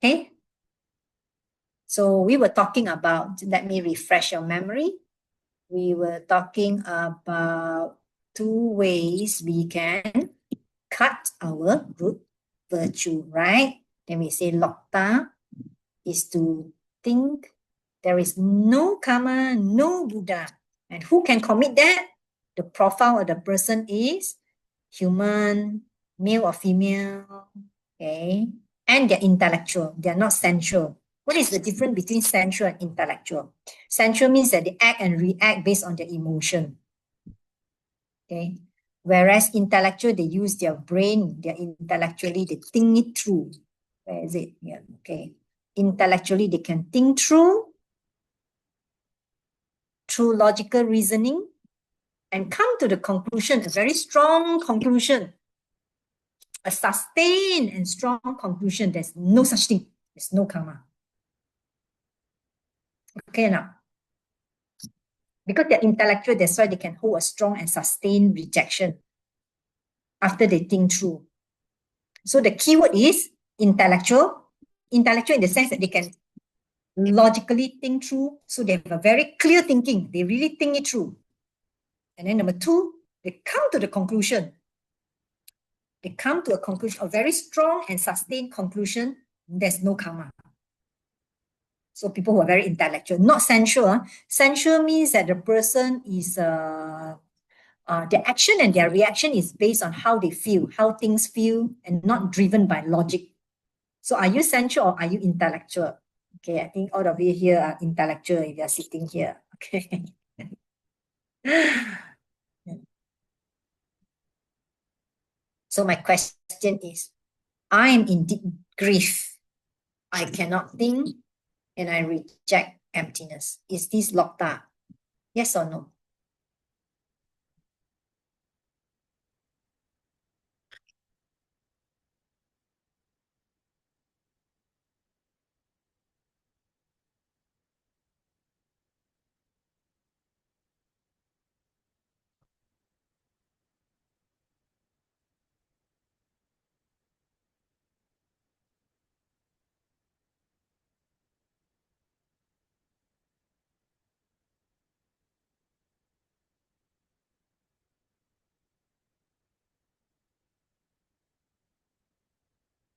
Okay. So we were talking about, let me refresh your memory. We were talking about two ways we can cut our root virtue, right? Then we say lokta is to think there is no karma, no Buddha. And who can commit that? The profile of the person is human, male or female, okay? And they're intellectual, they're not sensual. What is the difference between sensual and intellectual? Sensual means that they act and react based on their emotion, okay? Whereas intellectual, they use their brain, they're intellectually, they think it through. Where is it? Yeah, okay. Intellectually, they can think through logical reasoning and come to the conclusion, a very strong conclusion, a sustained and strong conclusion. There's no such thing. There's no karma. Okay now. Because they're intellectual, that's why they can hold a strong and sustained rejection after they think through. So the keyword is intellectual. Intellectual in the sense that they can logically think through. So they have a very clear thinking. They really think it through. And then number two, they come to the conclusion. They come to a conclusion, a very strong and sustained conclusion. There's no karma. So people who are very intellectual, not sensual. Sensual means that the person is their action and their reaction is based on how they feel, how things feel, and not driven by logic. So are you sensual or are you intellectual? Okay, I think all of you here are intellectual if you're sitting here. Okay. So my question is, I am in deep grief. I cannot think and I reject emptiness. Is this lokta? Yes or no?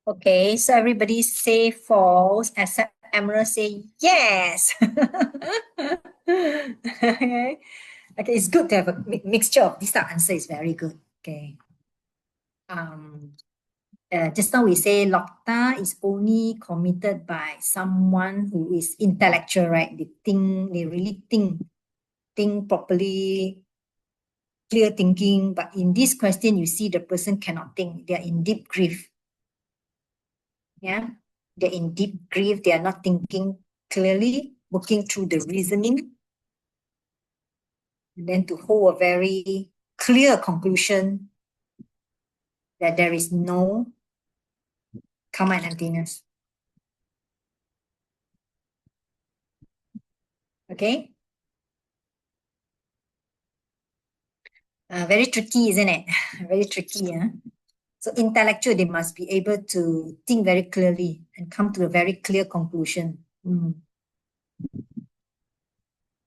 Okay, so everybody say false, except Emerald say yes. Okay. Okay, it's good to have a mixture of this type of answer. Is very good. Okay. Um, just now we say Lokta is only committed by someone who is intellectual, right? They think, they really think properly, clear thinking. But in this question, you see the person cannot think. They are in deep grief. Yeah, they're in deep grief. They are not thinking clearly, working through the reasoning, and then to hold a very clear conclusion that there is no karma and emptiness. Okay. Very tricky, isn't it? Very tricky. Yeah. So intellectual, they must be able to think very clearly and come to a very clear conclusion.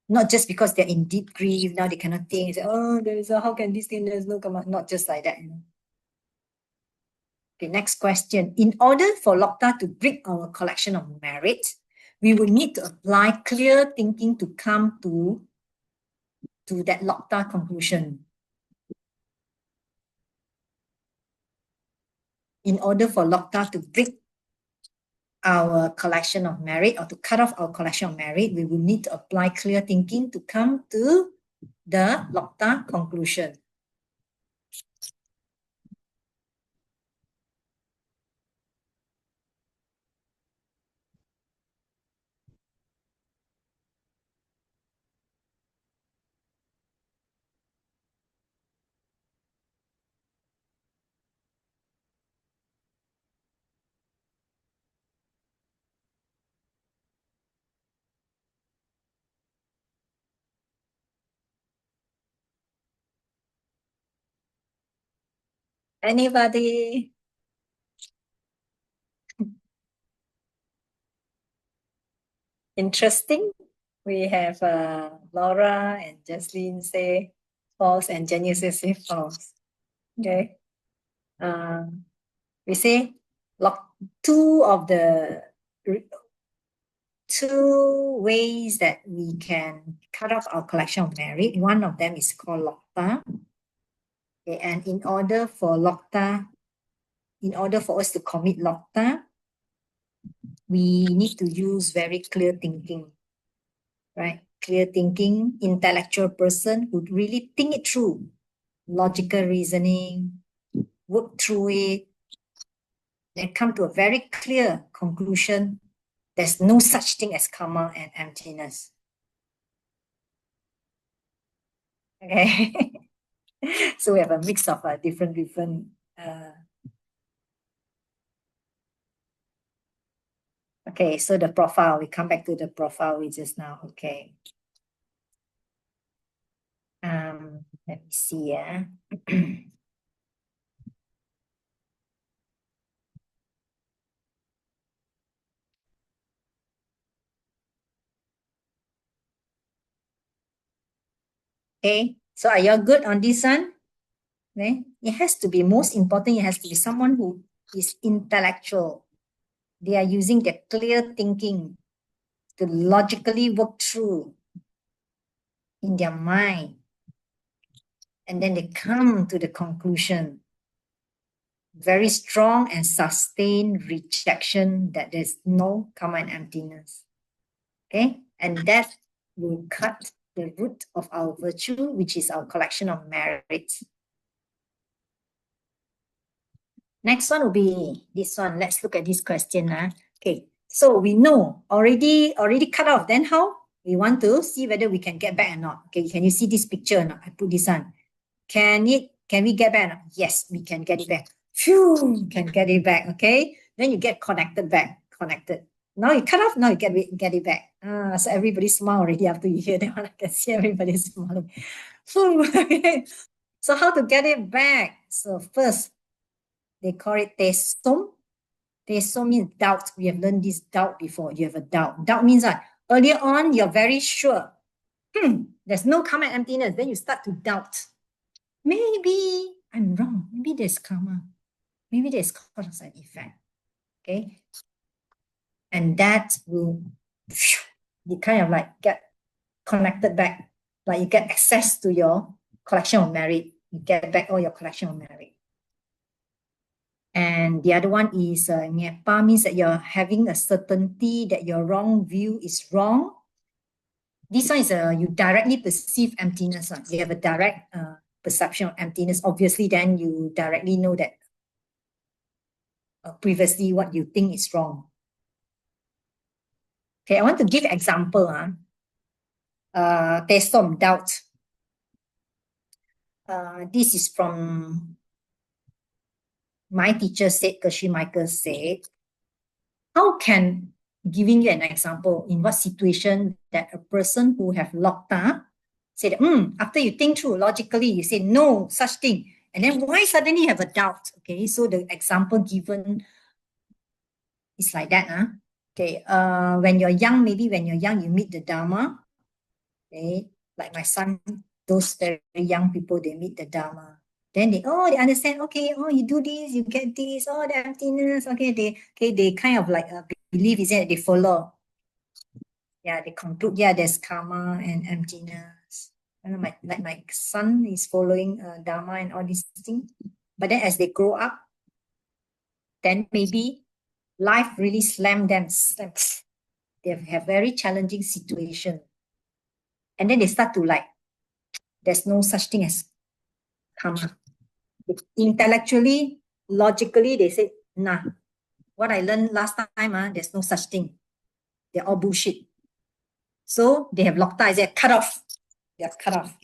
Not just because they're in deep grief, now they cannot think. Say, oh, how can this thing, there's no karma. Not just like that. Okay, next question. In order for Lokta to break our collection of merit, we will need to apply clear thinking to come to that Lokta conclusion. In order for Lokta to break our collection of merit or to cut off our collection of merit, we will need to apply clear thinking to come to the Lokta conclusion. Anybody? Interesting. We have Laura and Jaslyn say false and Jenny say false. Okay. We say two of the two ways that we can cut off our collection of merit. One of them is called Lokta. Okay, and in order for us to commit Lokta, we need to use very clear thinking, right? Clear thinking, intellectual person who really think it through, logical reasoning, work through it, then come to a very clear conclusion. There's no such thing as karma and emptiness. Okay. So we have a mix of different okay, so the profile, we come back to the profile we just now. Okay. Let me see. Yeah. Okay, so are you all good on this one? Okay. It has to be most important, it has to be someone who is intellectual. They are using their clear thinking to logically work through in their mind. And then they come to the conclusion. Very strong and sustained rejection that there's no karma and emptiness. Okay, and that will cut the root of our virtue, which is our collection of merits. Next one will be this one. Let's look at this question. Okay, so we know already cut off. Then how? We want to see whether we can get back or not. Okay, can you see this picture or not? I put this on. Can we get back or not? Yes, we can get it back. Phew, can get it back. Okay, then you get connected back. Connected. Now you cut off, now you get it back. So everybody smile already after you hear that one. I can see everybody smiling. Okay. So how to get it back? So first, they call it tesom. Tesom means doubt. We have learned this doubt before. You have a doubt. Doubt means that earlier on, you're very sure. There's no karma and emptiness. Then you start to doubt. Maybe I'm wrong. Maybe there's karma. Maybe there's cause and effect. Okay. And that will, you kind of like get connected back, like you get access to your collection of merit. You get back all your collection of merit. And the other one is ngepa, means that you're having a certainty that your wrong view is wrong. This one is you directly perceive emptiness. You have a direct perception of emptiness. Obviously, then you directly know that previously what you think is wrong. Okay, I want to give example. There's some doubt. This is from my teacher said, Geshe Michael said, how can, giving you an example, in what situation that a person who have lokta said, after you think through logically, you say no such thing. And then why suddenly you have a doubt? Okay, so the example given is like that. Okay, when you're young, maybe when you're young, you meet the Dharma. Okay, like my son, those very young people, they meet the Dharma. Then they understand, okay, you do this, you get this, the emptiness, okay, they kind of like believe is that they follow. Yeah, they conclude, there's karma and emptiness. And like my son is following Dharma and all these things. But then as they grow up, then maybe life really slammed them. They have very challenging situation. And then they start to like, there's no such thing as karma. Intellectually, logically, they say, nah, what I learned last time, there's no such thing. They're all bullshit. So they have locked eyes, they're cut off. They're cut off.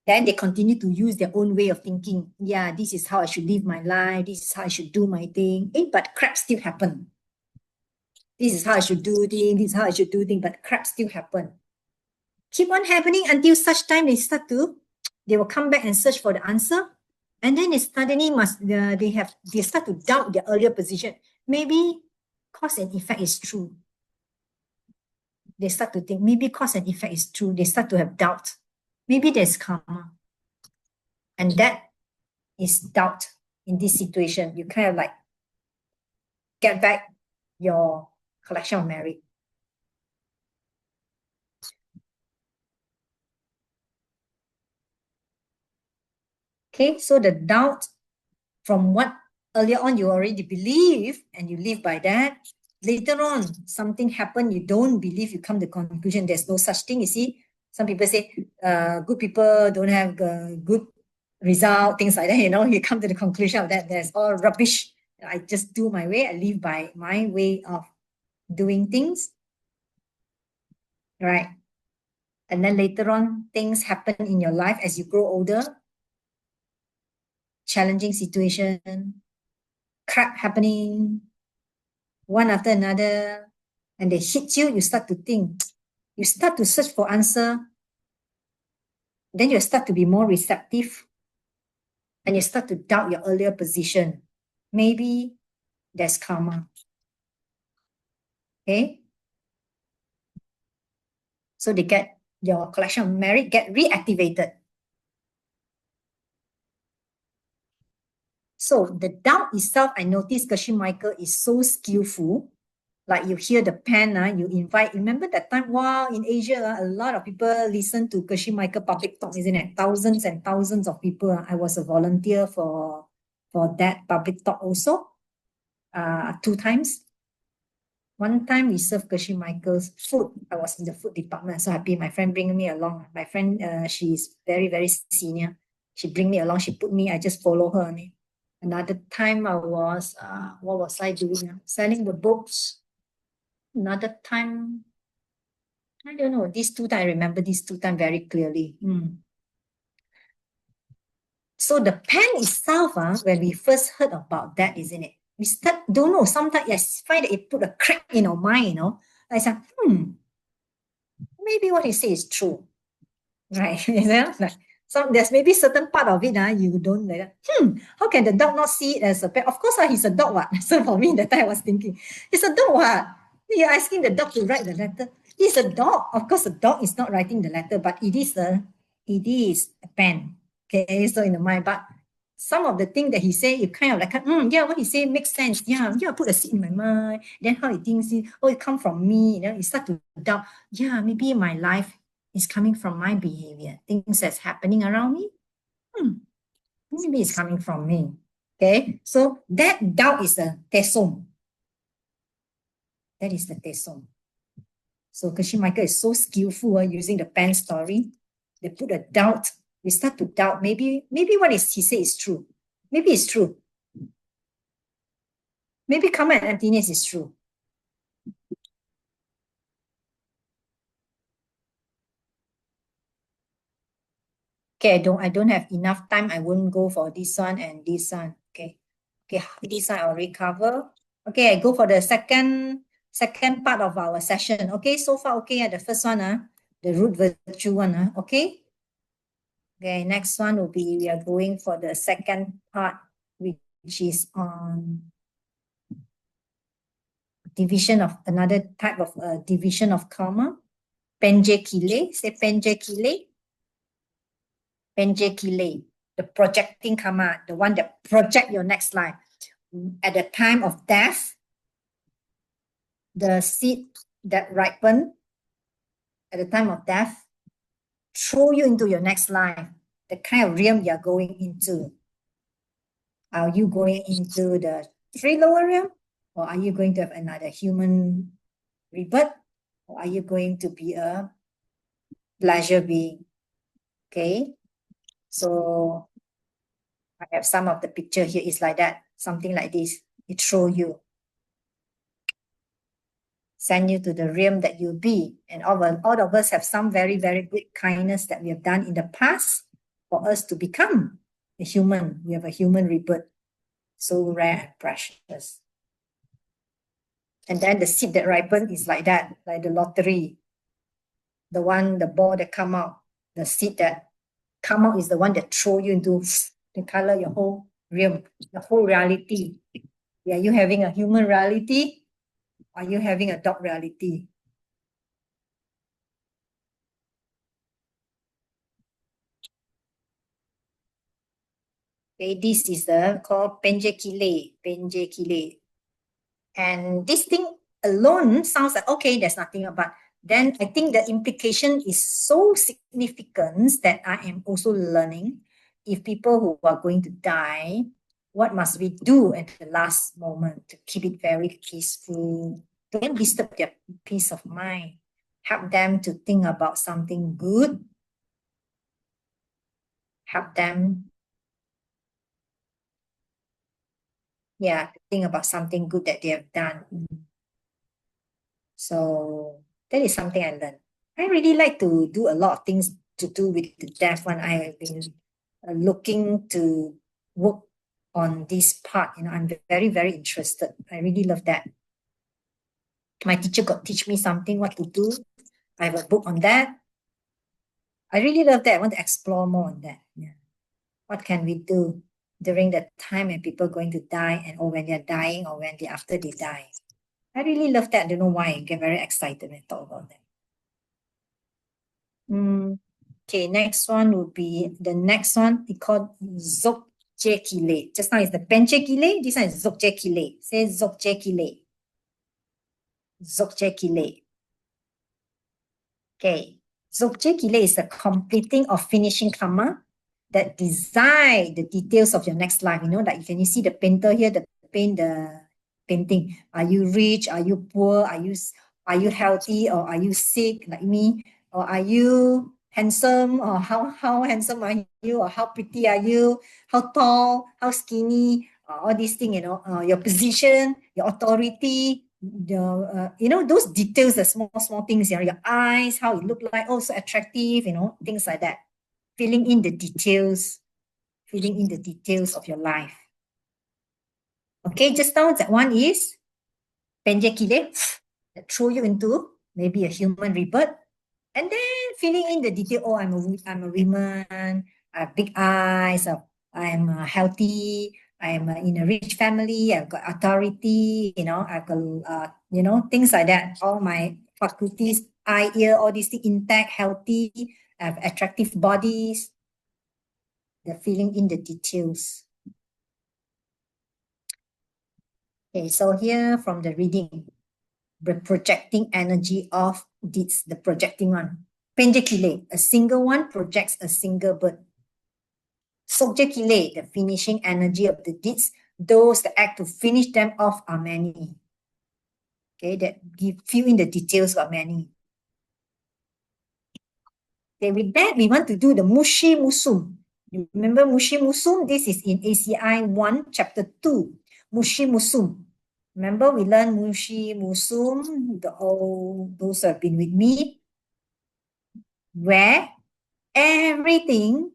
Then they continue to use their own way of thinking. Yeah, this is how I should live my life. This is how I should do my thing. But crap still happen. This is how I should do things. This is how I should do things. But crap still happen. Keep on happening until such time they will come back and search for the answer. And then they suddenly they start to doubt their earlier position. Maybe cause and effect is true. They start to think maybe cause and effect is true. They start to have doubt. Maybe there's karma. And that is doubt in this situation. You kind of like get back your collection of merit. Okay, so the doubt from what earlier on you already believe and you live by that. Later on, something happened, you don't believe, you come to the conclusion there's no such thing. You see, some people say good people don't have good result, things like that. You come to the conclusion of that there's all rubbish. I just do my way. I live by my way of doing things, right? And then later on, things happen in your life as you grow older. Challenging situation, crap happening, one after another, and they hit you, you start to think, you start to search for answer, then you start to be more receptive, and you start to doubt your earlier position. Maybe there's karma. Okay? So they get your collection of merit get reactivated. So the doubt itself, I noticed Geshe Michael is so skillful. Like you hear the pen, you invite. Remember that time, wow, in Asia, a lot of people listen to Geshe Michael public talk, isn't it? Thousands and thousands of people. I was a volunteer for that public talk also, 2 times. One time we served Geshe Michael's food. I was in the food department, so happy. My friend bring me along. My friend, she's very, very senior. She bring me along. She put me, I just follow her. Another time I was, what was I doing? Selling the books. Another time, I don't know, these 2 times, I remember these 2 times very clearly. So the pen itself, when we first heard about that, isn't it? We don't know, sometimes I find that it put a crack in our mind, I said, maybe what he says is true, right? Like, so there's maybe certain part of it, you don't like, how can the dog not see it as a pet? Of course, he's a dog, what? So for me, that time I was thinking, it's a dog, what? You're asking the dog to write the letter. It's a dog. Of course, the dog is not writing the letter, but it is a pen. Okay, so in the mind, but some of the things that he said, you kind of like, yeah, what he said makes sense. Yeah, put a seed in my mind. Then how he thinks it, it come from me. You know, you start to doubt, yeah, maybe my life is coming from my behavior, things that's happening around me. Maybe it's coming from me. Okay, so that doubt is the tesum. That is the tesum. So Geshe Michael is so skillful using the pen story. They put a doubt. We start to doubt. Maybe what is he say is true. Maybe it's true. Maybe karma and emptiness is true. Okay, I don't have enough time. I won't go for this one and this one. Okay, this one I'll recover. Okay, I go for the second part of our session. Okay, so far okay. The first one, the root virtue one. Okay. Okay, next one will be we are going for the second part, which is on division of another type of division of karma. Penje kile, say penje kile. Penje kile, the projecting karma, the one that project your next life. At the time of death, the seed that ripen at the time of death throw you into your next life, the kind of realm you're going into. Are you going into the three lower realm? Or are you going to have another human rebirth? Or are you going to be a pleasure being? Okay. So I have some of the picture here. It's like that. Something like this. It throw you. Send you to the realm that you'll be. And all of us have some very, very good kindness that we have done in the past for us to become a human. We have a human rebirth. So rare and precious. And then the seed that ripen is like that, like the lottery. The ball that come out, the seed that come out is the one that throw you into the color, your whole realm, the whole reality. Are you having a human reality? Are you having a dog reality? Okay, this is the called Penje Kile. And this thing alone sounds like, okay, there's nothing about. Then I think the implication is so significant that I am also learning if people who are going to die, what must we do at the last moment to keep it very peaceful? Don't disturb their peace of mind. Help them to think about something good. Help them, think about something good that they have done. So that is something I learned. I really like to do a lot of things to do with the deaf one. I have been looking to work on this part. I'm very, very interested. I really love that. My teacher got teach me something, what to do. I have a book on that. I really love that. I want to explore more on that. Yeah. What can we do during the time when people are going to die or when they're dying or when after they die? I really love that. I don't know why. I get very excited when I talk about that. Okay, next one would be the next one. It's called Dzogchen Kile. Just now is the Penche Kile. This one is Dzogchen Kile. Say Dzogchen Kile. Dzogchen Kile. Okay. Dzogchen Kile is the completing or finishing karma that design the details of your next life. Like can you see the painter here, the painting. Are you rich? Are you poor? Are you healthy or are you sick like me? Or are you handsome or how handsome are you or how pretty are you? How tall? How skinny? All these things, your position, your authority, those details, the small things, your eyes, how it look like, so attractive, things like that. Filling in the details of your life. Okay, just now that one is Penjakile, that throw you into maybe a human rebirth, and then filling in the detail. I'm a woman. I have big eyes. I'm healthy. I'm in a rich family. I've got authority. I've got things like that. All my faculties, eye, ear, all these things intact, healthy. I have attractive bodies. They're filling in the details. Okay, so here from the reading, the projecting energy of deeds, the projecting one. Penjakile, a single one projects a single bird. Sokjakile, the finishing energy of the deeds, those that act to finish them off are many. Okay, that fill in the details of many. Okay, with that, we want to do the Mushi Musum. You remember Mushi Musum? This is in ACI 1, chapter 2. Mushi Musum. Remember, we learned Mushi Musum, those who have been with me, where everything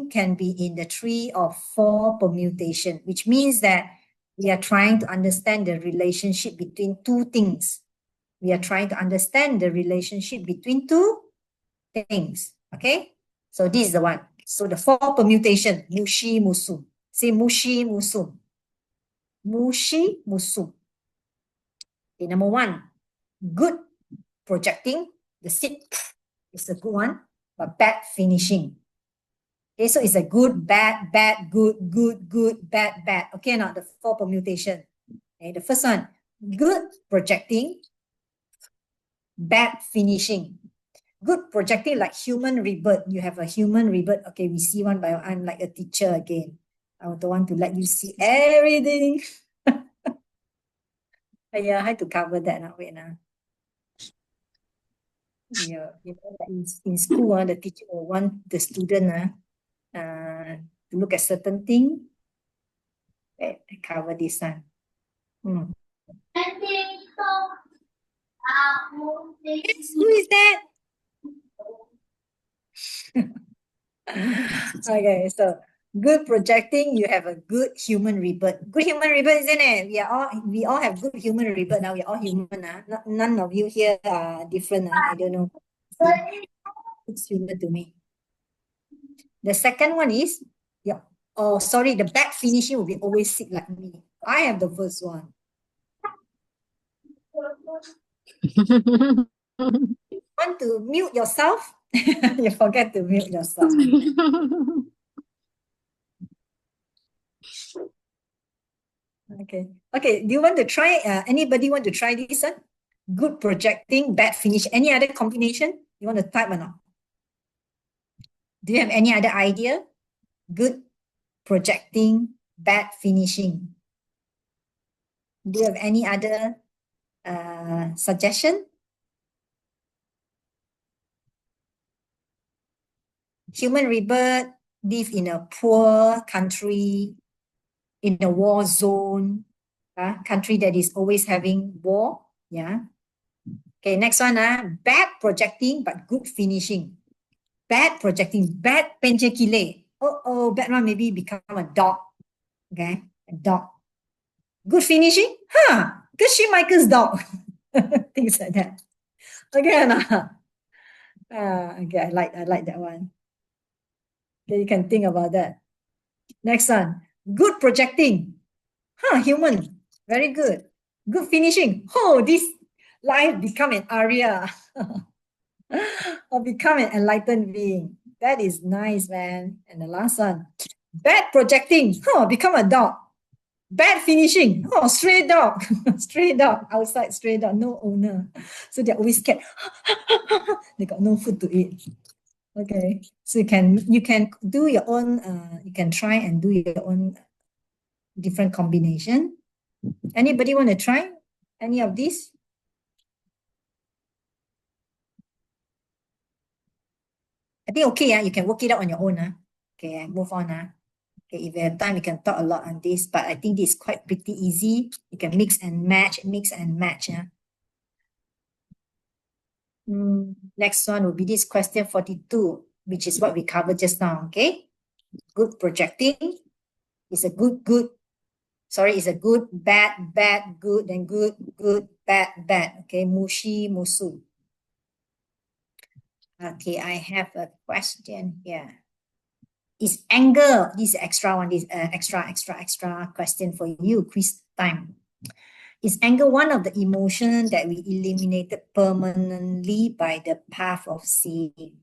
can be in the 3 or 4 permutation, which means that we are trying to understand the relationship between two things. We are trying to understand the relationship between two things. Okay? So this is the one. So the 4 permutation, Mushi Musum. Say Mushi Musum. Mushi Musum. Okay, number 1, good projecting. The seed is a good one, but bad finishing. Okay, so it's a good, bad, bad, good, good, good, bad, bad. Okay, now the 4 permutation. Okay, the first one, good projecting, bad finishing. Good projecting like human rebirth. You have a human rebirth. Okay, we see one by one. I'm like a teacher again. I don't want to let you see everything. Yeah, I had to cover that now. Wait now. Yeah, you know, like in school, the teacher will want the student to look at certain thing. Okay, I cover this one. Yes, who is that? Okay, so good projecting, you have a good human rebirth. Good human rebirth, isn't it? We all have good human rebirth now. We're all human. None of you here are different. I don't know. It's human to me. The second one is, yeah. Oh, sorry, the bad finishing will be always sick like me. I have the first one. Want to mute yourself? You forget to mute yourself. Okay. Okay. Do you want to try? Anybody want to try this one? Good projecting, bad finish. Any other combination? You want to type or not? Do you have any other idea? Good projecting, bad finishing. Do you have any other suggestion? Human rebirth, live in a poor country, in a war zone, country that is always having war. Yeah. Okay, next one. Bad projecting, but good finishing. Bad projecting, bad penjakile. Oh, bad one maybe become a dog. Okay, a dog. Good finishing? Geshe Michael's dog. Things like that. Okay, okay, I like that one. Okay, you can think about that. Next one. Good projecting. Human. Very good. Good finishing. Oh, this life become an Arya. Or become an enlightened being. That is nice, man. And the last one. Bad projecting. Become a dog. Bad finishing. Stray dog. Stray dog. Outside stray dog. No owner. So they're always scared. They got no food to eat. Okay. So you can do your own, you can try and do your own different combination. Anybody want to try any of these? I think okay, you can work it out on your own. Okay, move on. Okay, if you have time, you can talk a lot on this, but I think this is quite pretty easy. You can mix and match. Next one will be this question 42, which is what we covered just now. Okay, good projecting is a good. Sorry, it's a good, bad, good, then good, bad. Okay, mushi, musu. Okay, I have a question here. Is anger, this is extra one, this extra question for you, quiz time. Is anger one of the emotions that we eliminated permanently by the path of seeing?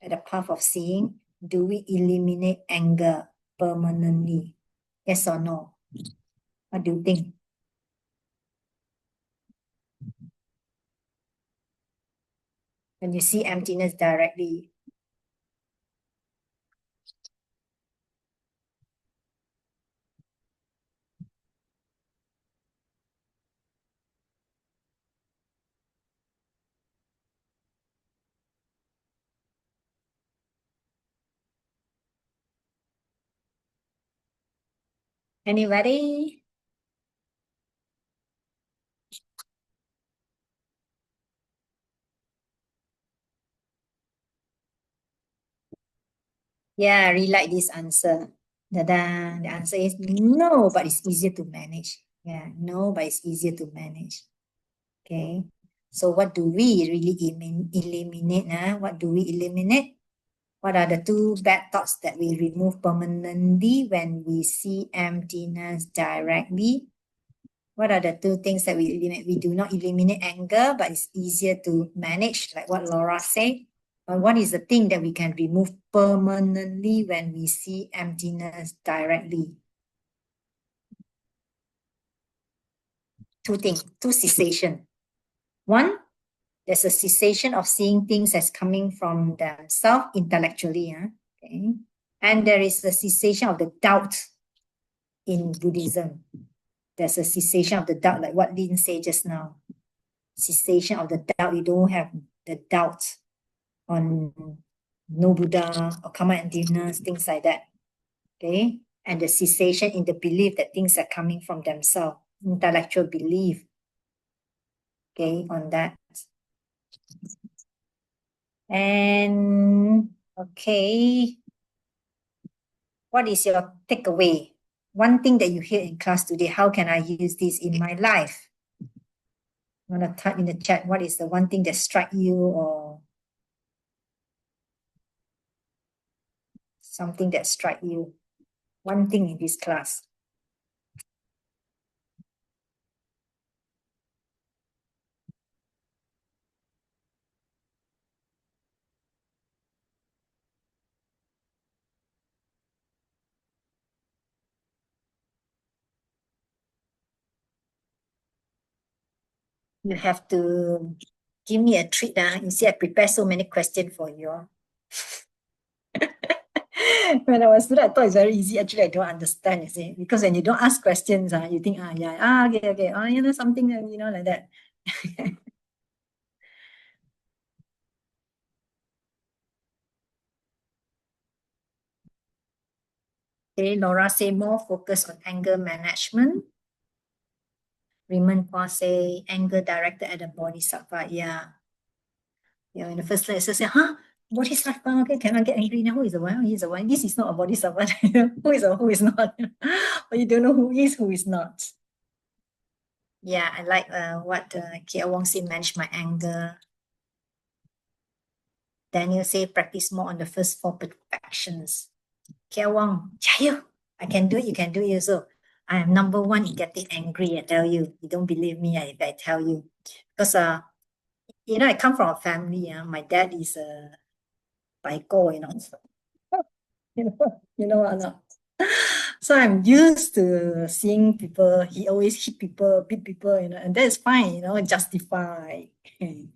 At the path of seeing, do we eliminate anger permanently? Yes or no? What do you think? when you see emptiness directly. Anybody? Yeah, I really like this answer. Da-da. The answer is no, but it's easier to manage. Yeah, no, but it's easier to manage. Okay. So what do we really eliminate? What do we eliminate? What are the two bad thoughts that we remove permanently when we see emptiness directly? What are the two things that we eliminate? We do not eliminate anger, but it's easier to manage, like what Laura said. But what is the thing that we can remove permanently when we see emptiness directly? Two things, two cessation. One, there's a cessation of seeing things as coming from themselves intellectually. Okay. And there is a cessation of the doubt in Buddhism. There's a cessation of the doubt, like what Lin said just now. Cessation of the doubt. You don't have the doubt on no Buddha or karma and emptiness, things like that. Okay. And the cessation in the belief that things are coming from themselves, intellectual belief. Okay, on that. And okay, what is your takeaway? One thing that you hear in class today, how can I use this in my life? You want to type in the chat, what is the one thing that struck you or something that struck you? One thing in this class. You have to give me a treat. You see, I prepare so many questions for you. When I was student, I thought it's very easy. Actually, I don't understand, you see, because when you don't ask questions, you think, yeah, okay, something, like that. Okay, Laura say more focus on anger management. Raymond Kwa say anger directed at the bodhisattva. Yeah. Yeah, in the first place, I say, bodhisattva, okay, cannot get angry now. Who is the one? Who is the one? This is not a bodhisattva. Who is or who is not? But you don't know who is not. Yeah, I like what Kia Wong say, manage my anger. Daniel say, practice more on the first four perfections. Kia Wong, Chayo, I can do it, you can do it also. I am number one in getting angry, I tell you. You don't believe me if I tell you. Because, I come from a family, my dad is a Baiko, you know or not? So I'm used to seeing people, he always hit people, beat people, and that is fine, justify. And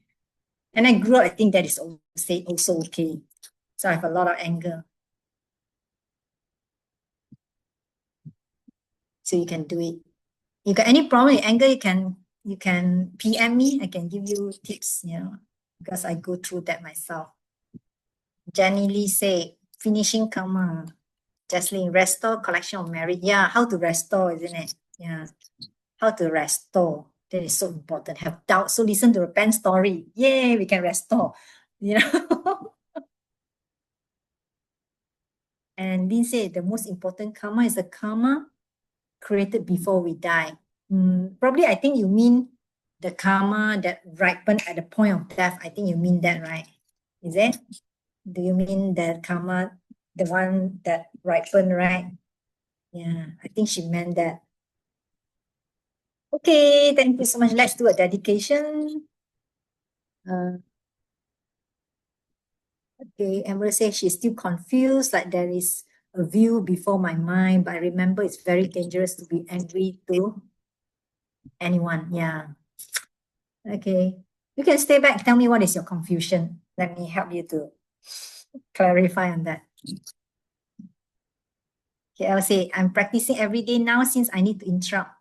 I grew up, I think that is also okay. So I have a lot of anger. So you can do it. You got any problem with anger, you can PM me. I can give you tips, because I go through that myself. Jenny Lee say, finishing karma. Jesslyn, restore collection of merit. Yeah, how to restore, isn't it? Yeah, how to restore. That is so important. Have doubt, so listen to the pen story. Yay, we can restore. And Lin said the most important karma is the karma created before we die. Probably, I think you mean the karma that ripened at the point of death. I think you mean that, right? Is it? Do you mean that karma, the one that ripened, right? Yeah, I think she meant that. Okay, thank you so much. Let's do a dedication. Okay, Emerald says she's still confused, like there is a view before my mind, but I remember it's very dangerous to be angry to anyone. Yeah. Okay. You can stay back. Tell me what is your confusion. Let me help you to clarify on that. Okay, I'll say I'm practicing every day now since I need to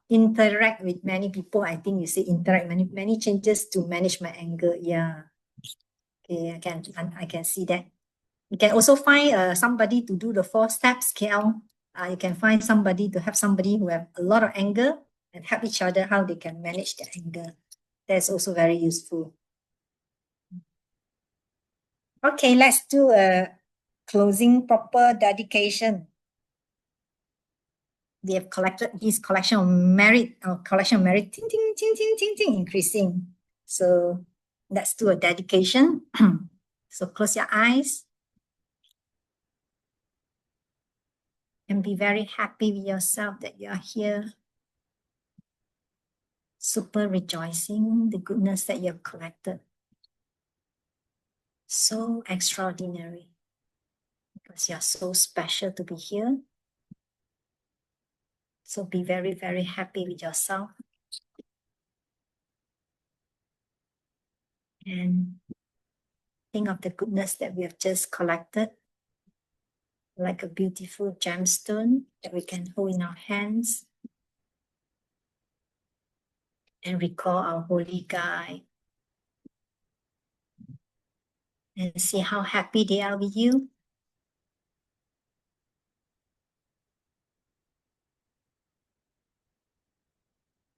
interact with many people. I think you say interact many changes to manage my anger. Yeah. Okay, I can see that. You can also find somebody to do the 4 steps, KL. You can find somebody to have somebody who have a lot of anger and help each other how they can manage their anger. That's also very useful. Okay, let's do a closing proper dedication. They have collected this collection of merit, ting, ting, ting, ting, ting, ting, increasing. So let's do a dedication. So close your eyes and be very happy with yourself that you are here. Super rejoicing the goodness that you have collected. So extraordinary because you are so special to be here. So be very, very happy with yourself. And think of the goodness that we have just collected, like a beautiful gemstone that we can hold in our hands and recall our holy guide and see how happy they are with you.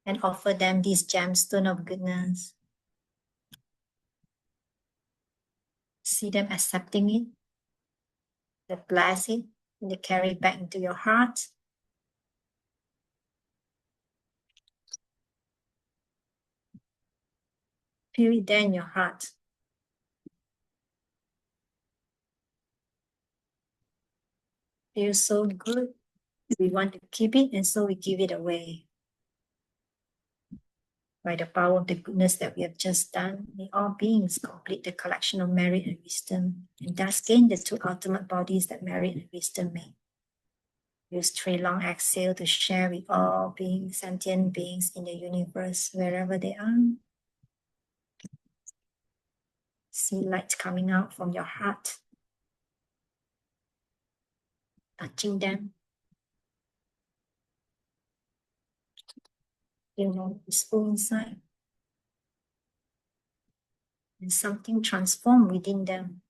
And offer them this gemstone of goodness. See them accepting it, they bless it, and they carry it back into your heart. Feel it there in your heart. Feels so good. We want to keep it, and so we give it away. By the power of the goodness that we have just done, may all beings complete the collection of merit and wisdom, and thus gain the 2 ultimate bodies that merit and wisdom make. Use 3 long exhale to share with all beings, sentient beings in the universe, wherever they are. See light coming out from your heart, touching them. Feel more peaceful inside. And something transformed within them.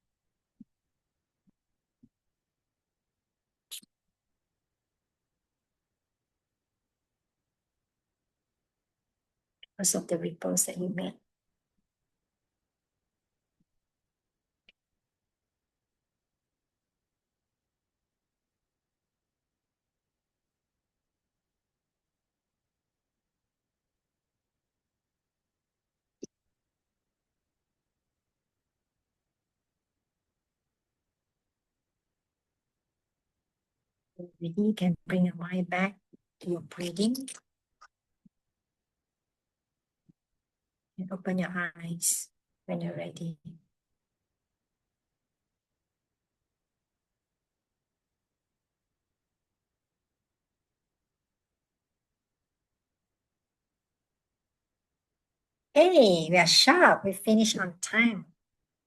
Because of the ripples that you made. You can bring your mind back to your breathing. And open your eyes when you're ready. Hey, we are sharp. We finished on time.